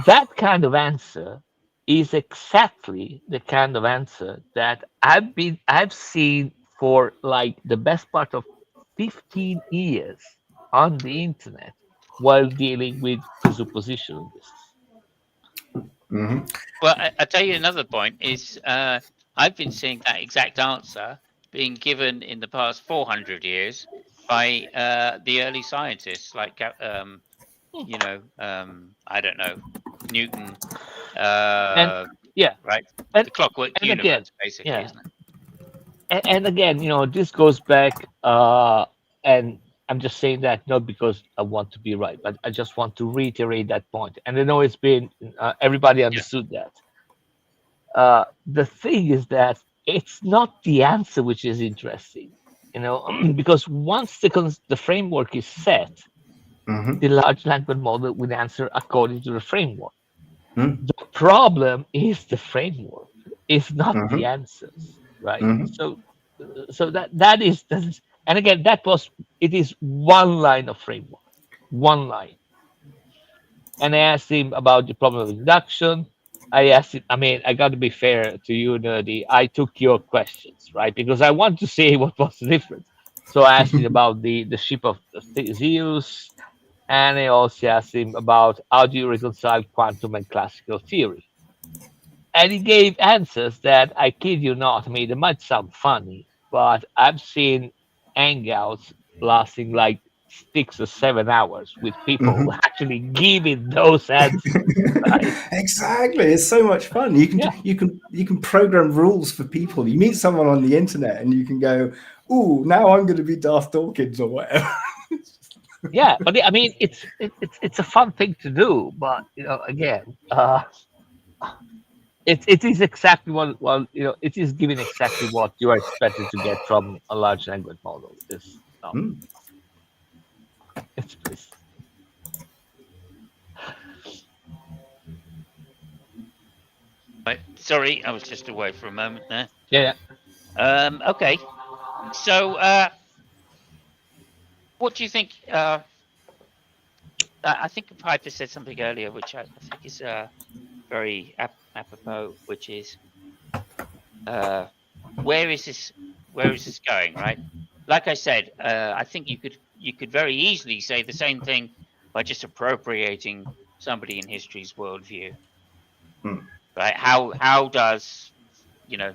that kind of answer is exactly the kind of answer that I've seen for like the best part of 15 years on the internet while dealing with presuppositionalists. Well, I tell you another point is I've been seeing that exact answer being given in the past 400 years by the early scientists, like I don't know, Newton. And yeah, right. And, the clockwork and universe, again, basically, yeah. isn't it? And again, this goes back, and I'm just saying that not because I want to be right, but I just want to reiterate that point. And I know it's been everybody understood that. The thing is that it's not the answer which is interesting, because once the framework is set, the large language model will answer according to the framework. The problem is the framework. It's not the answers, right? So that is, and again, it is one line of framework, one line. And I asked him about the problem of induction. I asked him, I got to be fair to you, Nerdy. I took your questions, right? Because I want to say what was the difference. So I asked him about the ship of Zeus, and I also asked him about how do you reconcile quantum and classical theory. And he gave answers that, I kid you not, they might sound funny, but I've seen hangouts lasting like 6 or 7 hours with people actually giving those answers. Right? Exactly, it's so much fun. You can program rules for people. You meet someone on the internet and you can go, "Ooh, now I'm going to be Darth Dawkins or whatever." Yeah, but it's a fun thing to do. But again, it is exactly it is giving exactly what you are expected to get from a large language model. It's Right. Sorry, I was just away for a moment there. Yeah. Okay. So What do you think? I think Piper said something earlier, which I think is very apropos, which is where is this going, right? Like I said, I think you could very easily say the same thing by just appropriating somebody in history's worldview, right? How does I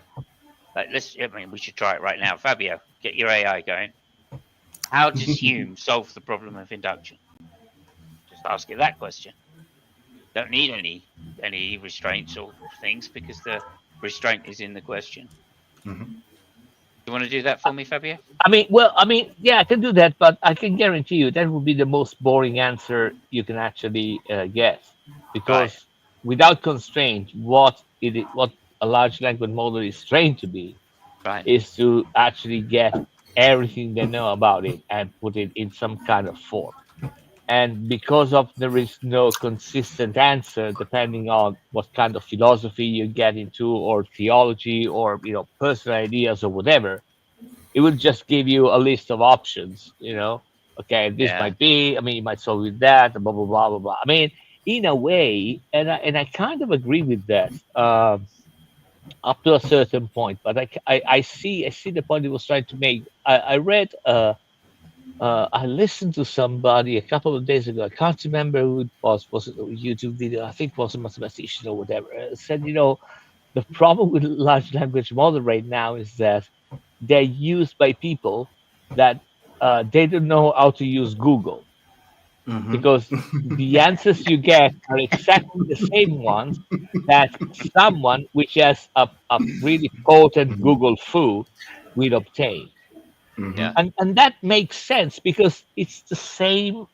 mean, we should try it right now. Fabio, get your AI going. How does Hume solve the problem of induction? Just ask it that question. Don't need any restraints or things because the restraint is in the question. You want to do that for me, Fabio? Yeah, I can do that, but I can guarantee you that would be the most boring answer you can actually guess, because without constraint, what a large language model is trained to be is to actually get everything they know about it and put it in some kind of form. And because of there is no consistent answer, depending on what kind of philosophy you get into, or theology, or personal ideas, or whatever, it will just give you a list of options. Okay, this might be. I mean, you might solve with that. Blah blah blah blah blah. I mean, in a way, and I kind of agree with that up to a certain point. But I see the point he was trying to make. I read. I listened to somebody a couple of days ago. I can't remember who it was. Was it a YouTube video? I think it was a mathematician or whatever. Said, the problem with large language model right now is that they're used by people that they don't know how to use Google, because the answers you get are exactly the same ones that someone which has a really potent Google foo will obtain. And that makes sense because it's the same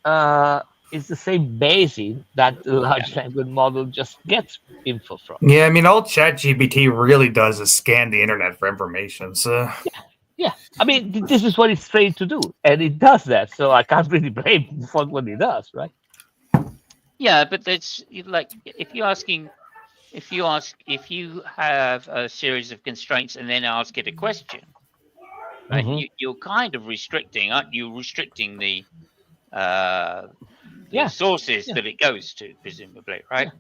basin that the large language model just gets info from. Yeah, I mean, all ChatGPT really does is scan the internet for information. So yeah. I mean, this is what it's trained to do, and it does that. So I can't really blame it for what it does, right? Yeah, but that's like if you have a series of constraints and then ask it a question, right? You're kind of restricting, aren't you? Restricting the sources that it goes to, presumably, right?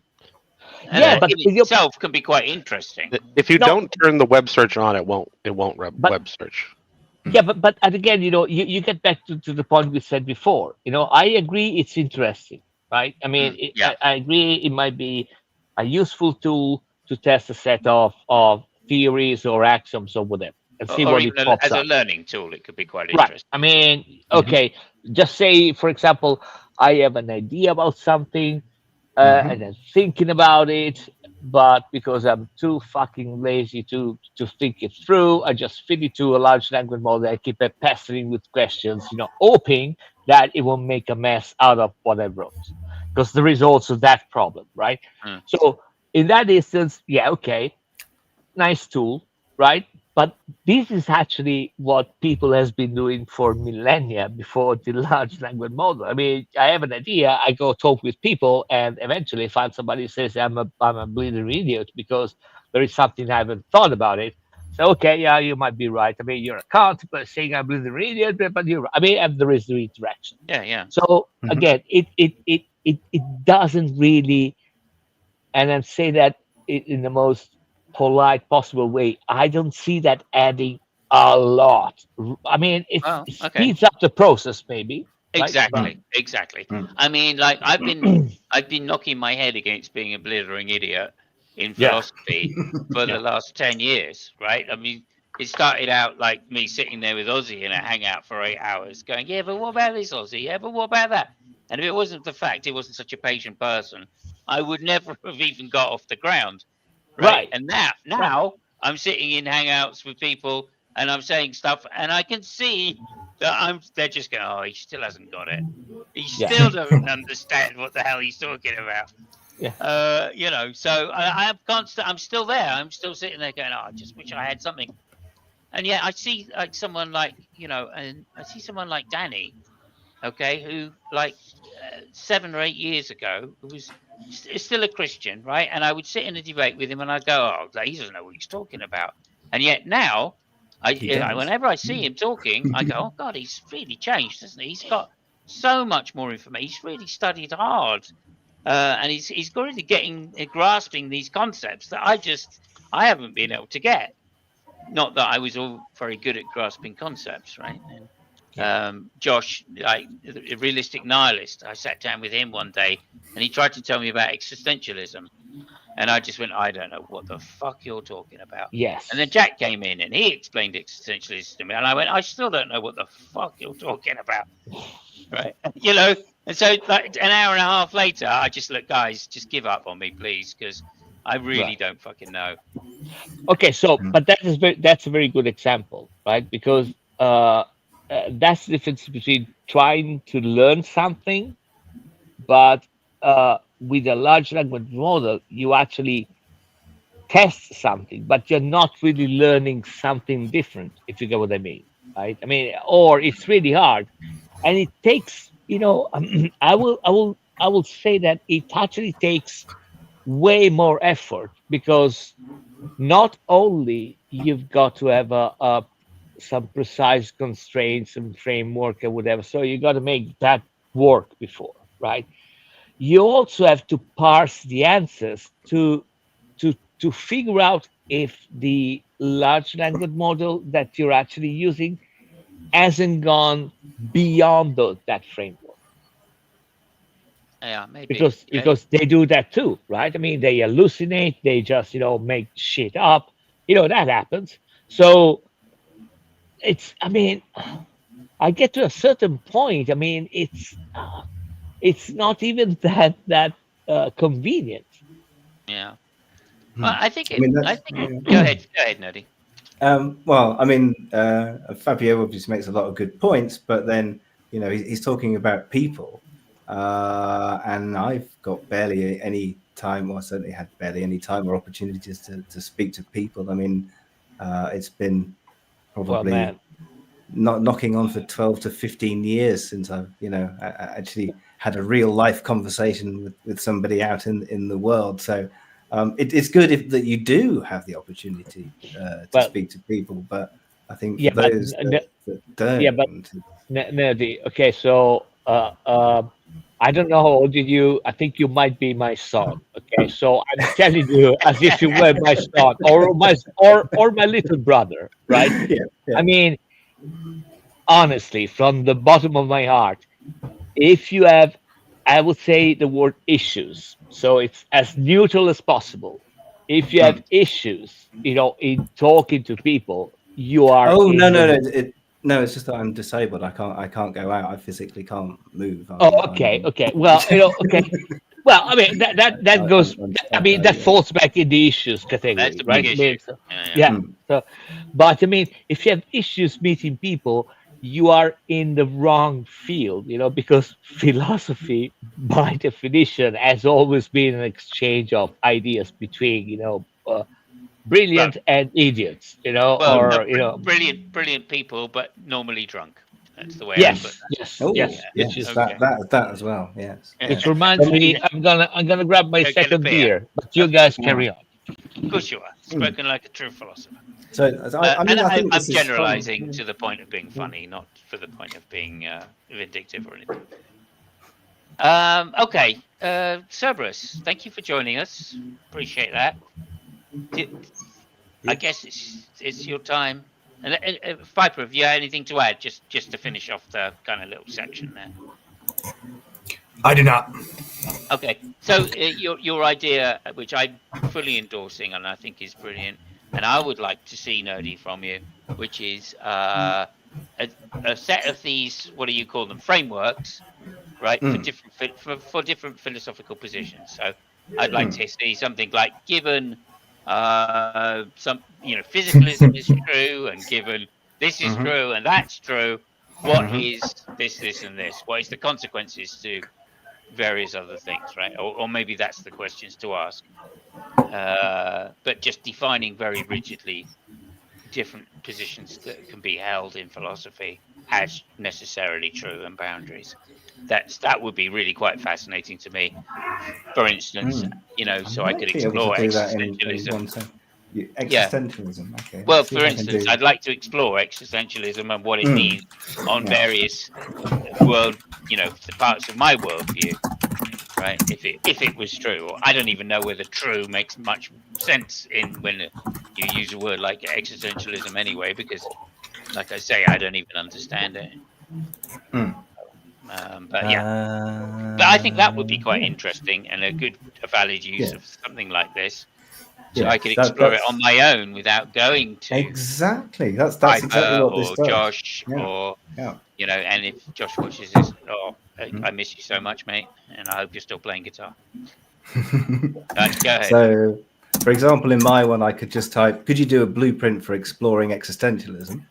And but in itself can be quite interesting. If you don't turn the web search on, it won't web search. Yeah, but again, you get back to the point we said before. I agree it's interesting, right? I mean, I agree it might be a useful tool to test a set of theories or axioms or whatever, and see what it pops as up. a learning tool, it could be quite interesting. I mean, okay, just say, for example, I have an idea about something, and I'm thinking about it, but because I'm too fucking lazy to think it through, I just feed it to a large language model. I keep pestering with questions, hoping that it will make a mess out of what I wrote. Because there is also that problem, right? So in that instance, okay, nice tool, right? But this is actually what people has been doing for millennia before the large language model. I mean, I have an idea, I go talk with people, and eventually find somebody who says I'm a bleeding idiot because there is something I haven't thought about it. So okay, yeah, you might be right. I mean, you're a cunt, but saying I'm bleeding idiot, but you're right. I mean, and there is the interaction. Yeah. So again, it doesn't really, and I'm saying that in the most polite possible way, I don't see that adding a lot. I mean, it speeds up the process, maybe. Exactly. I mean, like I've been knocking my head against being a blithering idiot in philosophy for the last 10 years, right? I mean, it started out like me sitting there with Ozzy in a hangout for 8 hours going, yeah, but what about this, Ozzy? Yeah, but what about that? And if it wasn't the fact he wasn't such a patient person, I would never have even got off the ground. Right. And now I'm sitting in hangouts with people and I'm saying stuff and I can see that they're just going, oh, he still hasn't got it. He still doesn't understand what the hell he's talking about. So I'm still there. I'm still sitting there going, oh, I just wish I had something. And yet I see like someone like, and I see someone like Danny, okay, who like 7 or 8 years ago was still a Christian, right? And I would sit in a debate with him and I'd go, oh, he doesn't know what he's talking about. And yet now Whenever I see him talking, I go, "Oh God, he's really changed, hasn't he? He's got so much more information. He's really studied hard, and he's really grasping these concepts that I haven't been able to get. Not that I was all very good at grasping concepts, right?" And Josh, like a realistic nihilist, I sat down with him one day, and he tried to tell me about existentialism. And I just went, "I don't know what the fuck you're talking about." Yes. And then Jack came in and he explained existentialism to me. And I went, "I still don't know what the fuck you're talking about." Right. And so like an hour and a half later, I just look, "Guys, just give up on me, please, because I really don't fucking know." Okay, so but that's a very good example, right? Because that's the difference between trying to learn something, but with a large language model, you actually test something, but you're not really learning something different, if you get what I mean, right? I mean, or it's really hard, and it takes, I will say that it actually takes way more effort, because not only you've got to have some precise constraints and framework or whatever, so you got to make that work before, right? You also have to parse the answers to figure out if the large language model that you're actually using hasn't gone beyond that framework. Yeah, maybe. Because they do that too, right? I mean, they hallucinate, they just make shit up. That happens. So I mean, I get to a certain point. I mean, it's not even that convenient. Yeah. Well, I think. mean, Go ahead, Nerdy. Well, I mean, Fabio obviously makes a lot of good points, but then he's talking about people, and I've got barely any time, or certainly had barely any time or opportunities to speak to people. I mean, it's been probably not knocking on for 12 to 15 years since I've I actually had a real life conversation with somebody out in the world. So it's good that you do have the opportunity to speak to people, but I think for those that don't. Yeah, but Nerdy, okay, so I don't know how old you. I think you might be my son. Okay, so I'm telling you as if you were my son or my little brother, right? Yeah. I mean, honestly, from the bottom of my heart, if you have, I would say the word issues, so it's as neutral as possible. If you have issues, in talking to people, you are. Oh no, it's just that I'm disabled. I can't go out. I physically can't move. Okay. Well, okay. Well, I mean that goes. I mean that falls back in the issues category, That's the right? big issue. Yeah. So, but I mean, if you have issues meeting people, you are in the wrong field, because philosophy, by definition, has always been an exchange of ideas between, brilliant and idiots, brilliant people, but normally drunk. That's the way I put that. Yes. That as well. Yes. Which reminds me, I'm gonna grab my second beer, but you guys carry on. Of course you are. Spoken like a true philosopher. So I think I'm generalizing to the point of being funny, not for the point of being vindictive or anything. Okay, Cerberus, thank you for joining us. Appreciate that. I guess it's your time. And Piper, have you had anything to add, just to finish off the kind of little section there? I do not. Okay, so your idea, which I'm fully endorsing and I think is brilliant, and I would like to see, Nerdy, from you, which is a set of these, what do you call them, frameworks, right, for different philosophical positions. So I'd like to see something like, given some, physicalism is true, and given this is true and that's true, what is this, and this? What is the consequences to various other things, right? Or maybe that's the questions to ask. But just defining very rigidly different positions that can be held in philosophy as necessarily true, and boundaries. That would be really quite fascinating to me. For instance, so I could explore existentialism. Existentialism. Okay. Well, let's see for if I can instance, do- I'd like to explore existentialism and what it Mm. means on Yeah. various world, the parts of my worldview, right? If it was true, or I don't even know whether true makes much sense when you use a word like existentialism anyway, because, like I say, I don't even understand it. Mm. But yeah, but I think that would be quite Yeah. interesting and a valid use Yeah. of something like this. So Yeah, I could explore it on my own without going to exactly. That's Piper exactly what this or does. Josh Yeah. or Yeah. and if Josh watches this, Mhm. I miss you so much, mate, and I hope you're still playing guitar. Right, go ahead. So, for example, in my one, I could just type, "Could you do a blueprint for exploring existentialism?"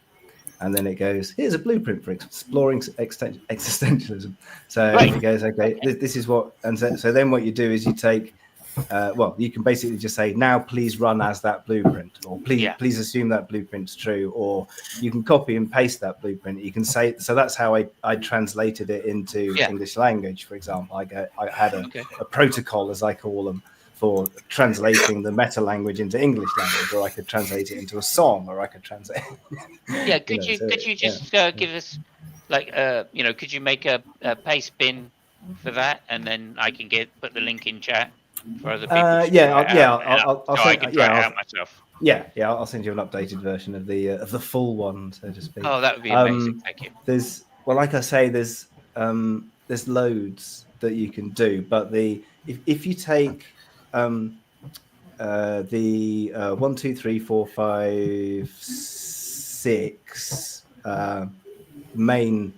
And then it goes, "Here's a blueprint for exploring existentialism." So Great. it goes, "Okay, this is what," and so then what you do is you take. You can basically just say, "Now please run as that blueprint," or please assume that blueprint's true, or you can copy and paste that blueprint. You can say, so that's how I translated it into English language, for example. I had a protocol, as I call them, for translating the meta language into English language, or I could translate it into a song, or I could translate. Could you just give us could you make a paste bin for that, and then I can put the link in chat for other people to try it out, I'll so send, I can try it out myself. Yeah, I'll send you an updated version of the full one, so to speak. Oh, that would be amazing. Thank you. Like I say, there's loads that you can do, but if you take the 1, 2, 3, 4, 5, 6 main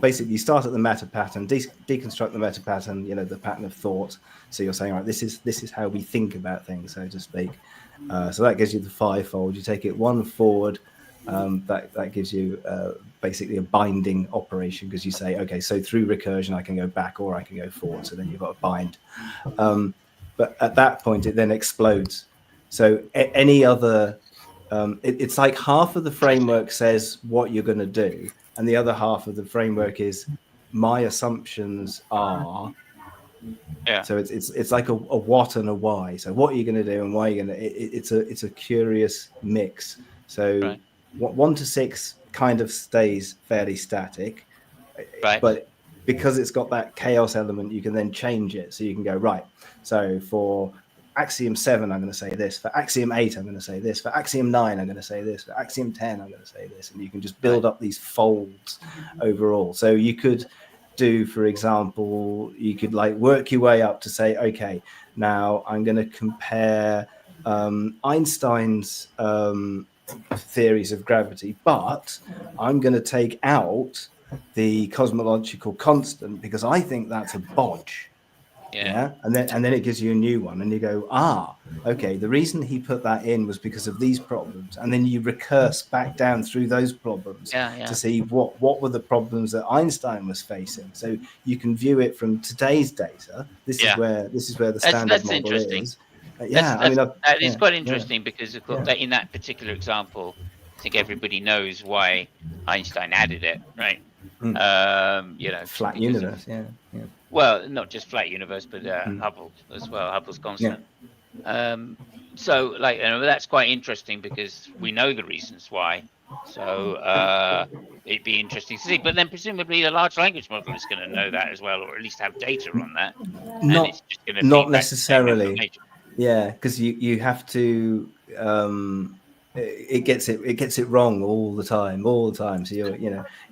basically you start at the meta pattern, deconstruct the meta pattern, the pattern of thought. So you're saying, right, this is how we think about things, so to speak. So that gives you the fivefold. You take it one forward, that gives you basically a binding operation, because you say, okay, so through recursion I can go back or I can go forward. So then you've got to bind. But at that point it then explodes. So any other it's like half of the framework says what you're going to do, and the other half of the framework is my assumptions are. Yeah. So it's like a what and a why. So what are you going to do and why are you going to? It's a curious mix. So 1 to 6 kind of stays fairly static, but because it's got that chaos element, you can then change it. So you can go, right, so for axiom 7 I'm going to say this, for axiom 8 I'm going to say this, for axiom 9 I'm going to say this, for axiom 10 I'm going to say this, and you can just build up these folds overall. So you could do, for example, you could work your way up to say, okay, now I'm going to compare Einstein's theories of gravity, but I'm going to take out the cosmological constant because I think that's a bodge. Yeah. And then it gives you a new one, and you go, okay, the reason he put that in was because of these problems, and then you recurse back down through those problems to see what were the problems that Einstein was facing. So you can view it from today's data. This is where the standard model is. That is quite interesting because of course, in that particular example, I think everybody knows why Einstein added it, right? Flat universe, well, not just flat universe, but Hubble as well, Hubble's constant. So that's quite interesting because we know the reasons why. So it'd be interesting to see. But then presumably the large language model is going to know that as well, or at least have data on that. It's just going to not necessarily. Yeah, because you have to. It gets it wrong all the time. So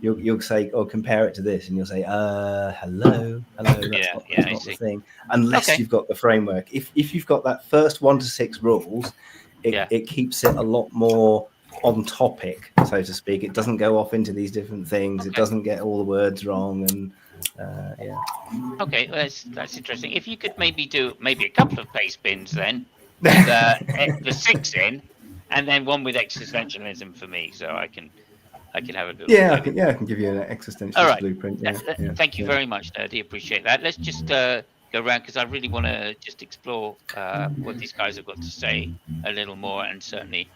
you'll say, or compare it to this, and you'll say, hello, that's not the thing, unless you've got the framework. If you've got that first 1 to 6 rules, it keeps it a lot more on topic, so to speak. It doesn't go off into these different things. It doesn't get all the words wrong, and Okay, well, that's interesting. If you could maybe do a couple of paste bins then, with the 6 in, and then one with existentialism for me, so I can have a little. I can give you an existentialist blueprint. Thank you very much, Nerdy. Appreciate that. Let's just go around because I really want to just explore what these guys have got to say a little more, and certainly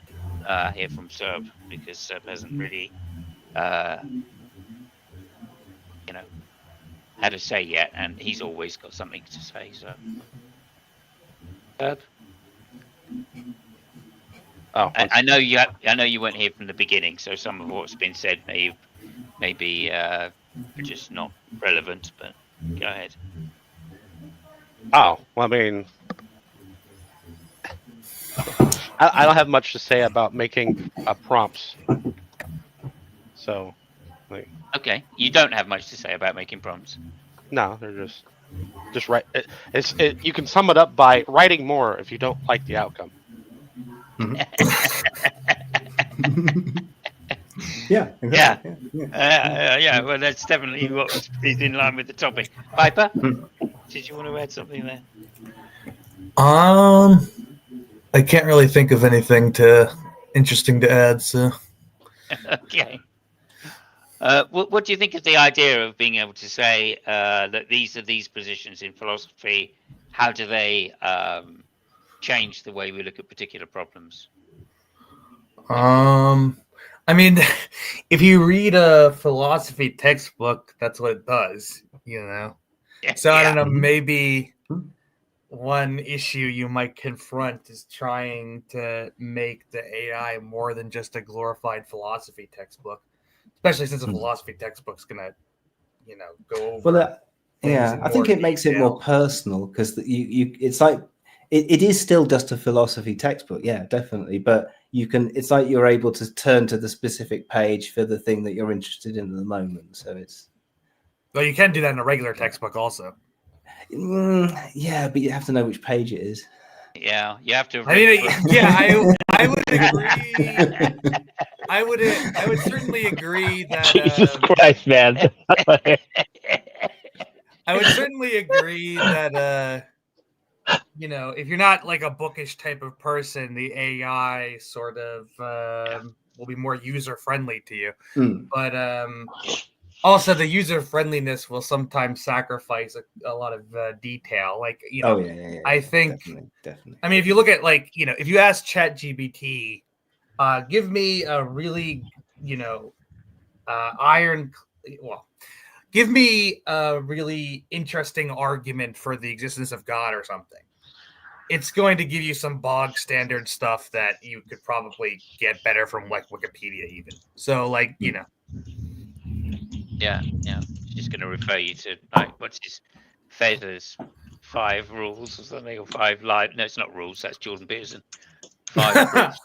hear from Serb, because Serb hasn't really, had a say yet, and he's always got something to say. So, Serb. Oh, I know you. I know you weren't here from the beginning, so some of what's been said may be just not relevant. But go ahead. oh. Well, I mean, I don't have much to say about making prompts. So, like, Okay, you don't have much to say about making prompts. no, they're just write. You can sum it up by writing more if you don't like the outcome. Yeah, exactly. Yeah. Well, that's definitely what is in line with the topic. Piper, did you want to add something there? I can't really think of anything interesting to add. So, Okay. What do you think of the idea of being able to say that these are these positions in philosophy? How do they change the way we look at particular problems? I mean, if you read a philosophy textbook, that's what it does, you know. So I don't know, maybe one issue you might confront is trying to make the AI more than just a glorified philosophy textbook, especially since a philosophy textbook's gonna, go over. Well, I think it makes it more personal because it's like it is still just a philosophy textbook, yeah, definitely. But it's like you're able to turn to the specific page for the thing that you're interested in at the moment. So it's. Well, you can do that in a regular textbook also. Yeah, but you have to know which page it is. Yeah, you have to. I mean, I would agree. I would certainly agree that. Jesus Christ, man! I would certainly agree that. If you're not like a bookish type of person, the AI sort of will be more user friendly to you. But also, the user friendliness will sometimes sacrifice a lot of detail. Like, I think, definitely. I mean, if you look at if you ask ChatGPT, give me a really, give me a really interesting argument for the existence of God or something. It's going to give you some bog standard stuff that you could probably get better from like Wikipedia even. So Yeah. She's going to refer you to what's his Feather's 5 rules or something, or 5 live. No, it's not rules. That's Jordan Peterson. 5 rules.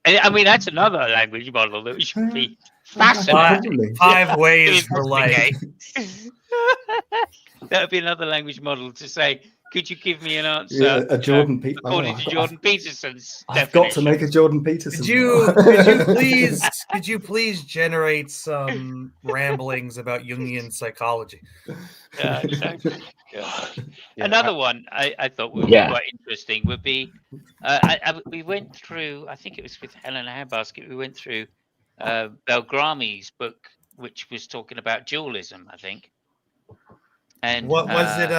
I mean, that's another language model that should be fascinating. 5 ways for life. That would be another language model to say, could you give me an answer? Yeah, a Jordan Peterson. According to Jordan Peterson's I've definition. got to make a Jordan Peterson. Could you please generate some ramblings about Jungian psychology? Yeah, exactly. Yeah. Another one I thought would be quite interesting would be we went through, I think it was with Helena Handbasket, we went through Belgrami's book, which was talking about dualism, I think. And what was it?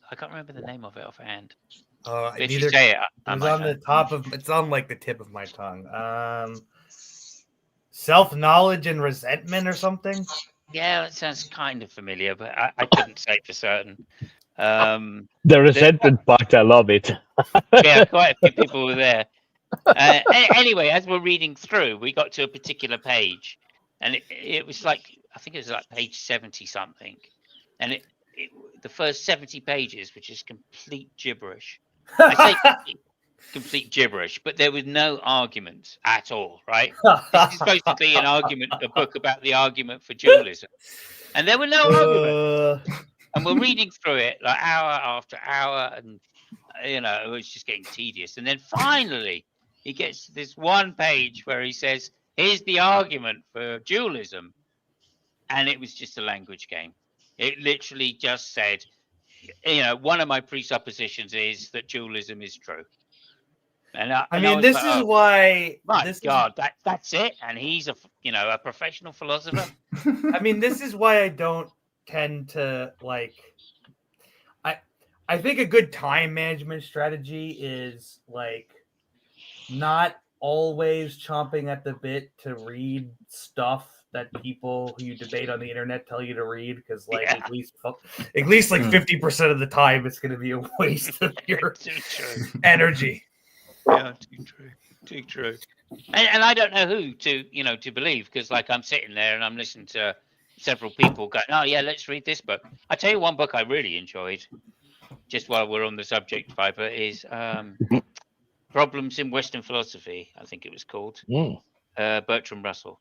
I can't remember the name of it offhand. If you say it, it's on the top of. It's on like the tip of my tongue. Self-knowledge and resentment or something. Yeah, that sounds kind of familiar, but I couldn't say for certain. The resentment part, I love it. Yeah, quite a few people were there. Anyway, as we're reading through, we got to a particular page, and it was like, I think it was like page 70 something, and the first 70 pages, which is complete gibberish. I say complete gibberish, but there was no argument at all, right? This is supposed to be a book about the argument for dualism, and there were no arguments. And we're reading through it like hour after hour, and it was just getting tedious. And then finally, he gets to this one page where he says, "Here's the argument for dualism," and it was just a language game. It literally just said, one of my presuppositions is that dualism is true. And this is why. My God, that's it. And he's a professional philosopher. I mean, this is why I don't tend to like. I think a good time management strategy is like not always chomping at the bit to read stuff that people who you debate on the internet tell you to read, because like Yeah. at least like 50% of the time it's going to be a waste of your Too true. energy. Yeah, too true. Too true. And I don't know who to believe, because like I'm sitting there and I'm listening to several people going, oh yeah, let's read this book. I tell you one book I really enjoyed, just while we're on the subject, Piper, is Problems in Western Philosophy, I think it was called. Bertrand Russell.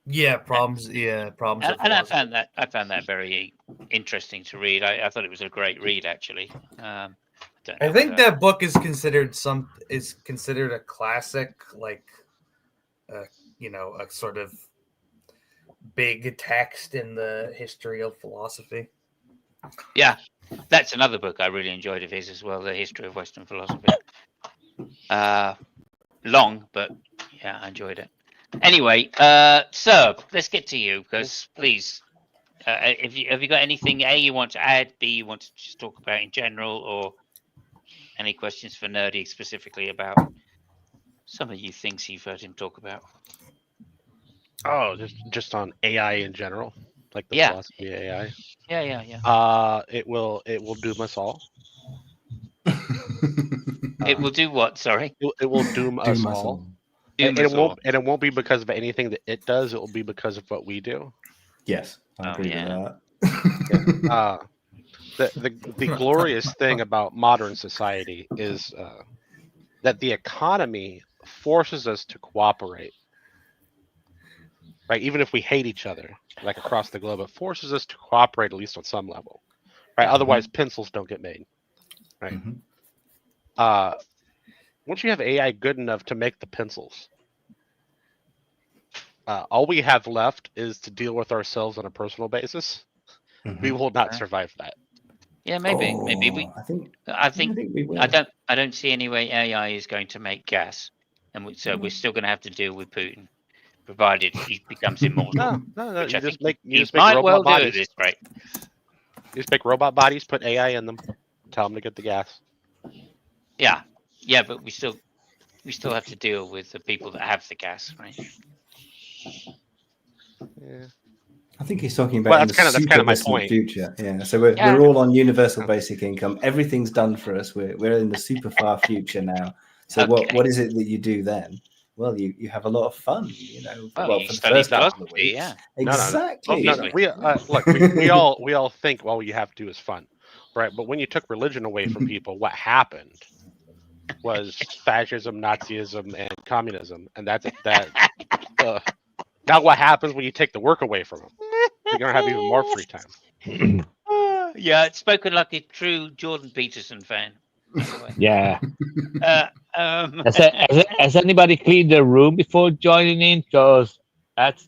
Yeah, problems. Yeah, problems. And I found that very interesting to read. I thought it was a great read, actually. I think that book is considered a classic, like a sort of big text in the history of philosophy. Yeah, that's another book I really enjoyed of his as well, The History of Western Philosophy. Long, but yeah, I enjoyed it. Anyway, Sir, let's get to you, because please, have you got anything you want to add, B you want to just talk about in general, or any questions for Nerdy specifically about some of you things you've heard him talk about? Oh, just on AI in general, like the philosophy of AI. Yeah. It will doom us all. It will do what? Sorry. It will doom us all. And it won't be because of anything that it does. It will be because of what we do. Yes, I agree with that. The glorious thing about modern society is that the economy forces us to cooperate. Right, even if we hate each other, like across the globe, it forces us to cooperate at least on some level. Right, otherwise pencils don't get made. Right. Once you have AI good enough to make the pencils, all we have left is to deal with ourselves on a personal basis. We will not survive that. Yeah, maybe we. I think we will. I don't see any way AI is going to make gas, and we're still going to have to deal with Putin, provided he becomes immortal. No. Which You I just think make might robot well bodies. do at this rate. You just make robot bodies, put AI in them, tell them to get the gas. Yeah, but we still have to deal with the people that have the gas, right? Yeah. I think he's talking about that's kind of my point. Future. Yeah, so we're all on universal basic income. Everything's done for us. We're in the super far future now. So what is it that you do then? Well, you have a lot of fun, Well, for the first couple of weeks. Yeah. Exactly. No. We all think all you have to do is fun, right? But when you took religion away from people, what happened was fascism, Nazism, and communism, and that's that. Now what happens when you take the work away from them? You're gonna have even more free time. Yeah, it's spoken like a true Jordan Peterson fan. Yeah. Has anybody cleaned their room before joining in? Because that's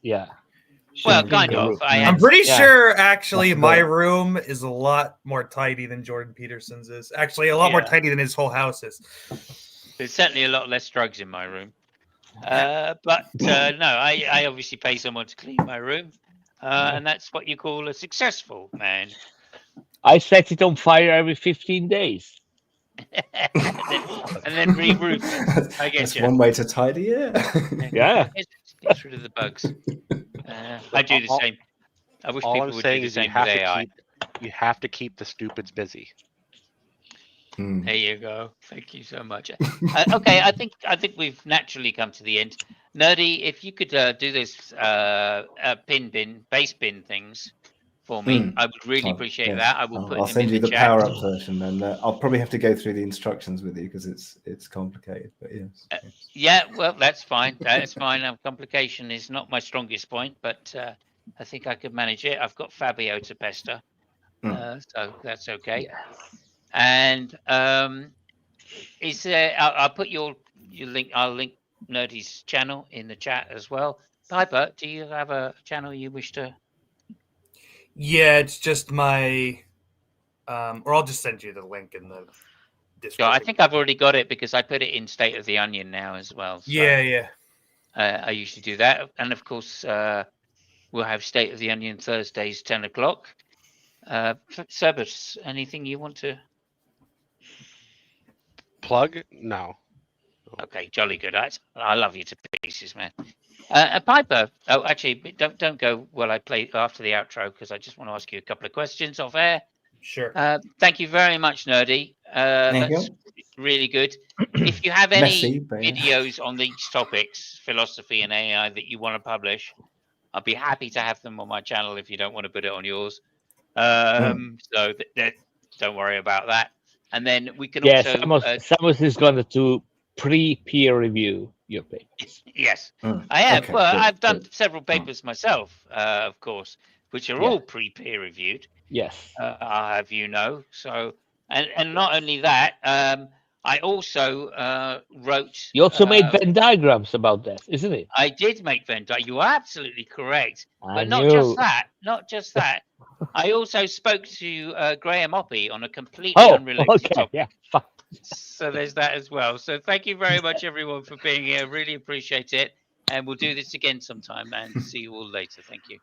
Well, kind of. I'm pretty sure, actually, my room is a lot more tidy than Jordan Peterson's is. Actually, a lot more tidy than his whole house is. There's certainly a lot less drugs in my room. But no, I obviously pay someone to clean my room. And that's what you call a successful man. I set it on fire every 15 days. and then re-roof it. I guess that's one way to tidy it. Yeah. Get rid of the bugs. I do the same. I wish people would do the same with AI. You have to keep the stupids busy. There you go. Thank you so much. Okay, I think we've naturally come to the end. Nerdy, if you could do this base bin things for me, I would really appreciate that. I will put. I'll send you the power up version, and I'll probably have to go through the instructions with you because it's complicated. But yes. Yeah, well, that's fine. That's fine. Complication is not my strongest point, but I think I could manage it. I've got Fabio to pester, so that's okay. Yeah. And is there? I'll put your link. I'll link Nerdy's channel in the chat as well. Piper, do you have a channel you wish to? Yeah, it's just my. Or I'll just send you the link in the Discord. I think I've already got it because I put it in State of the Onion now as well. So, yeah. I usually do that, and of course, we'll have State of the Onion Thursdays, 10 o'clock. Cerberus, anything you want to plug? No. Okay, jolly good. I love you to pieces, man. Piper. Oh, actually, don't go while I play after the outro because I just want to ask you a couple of questions off air. Sure. Thank you very much, Nerdy. Thank That's you. really good. If you have any Messy, but yeah. videos on these topics, philosophy and AI, that you want to publish, I'll be happy to have them on my channel if you don't want to put it on yours. So don't worry about that. And then we can also Samus is going to pre-peer review your papers. Yes, Mm, I have. okay, Well, good, I've done good. several papers myself, of course, which are all pre-peer reviewed. Yes. I'll have you know. So, and not only that, I also wrote. You also made Venn diagrams about that, isn't it? I did make Venn diagrams. You are absolutely correct. But Not just that. Not just that. I also spoke to Graham Oppie on a completely unrelated topic. Yeah. So there's that as well. So thank you very much, everyone, for being here. Really appreciate it. And we'll do this again sometime and see you all later. Thank you.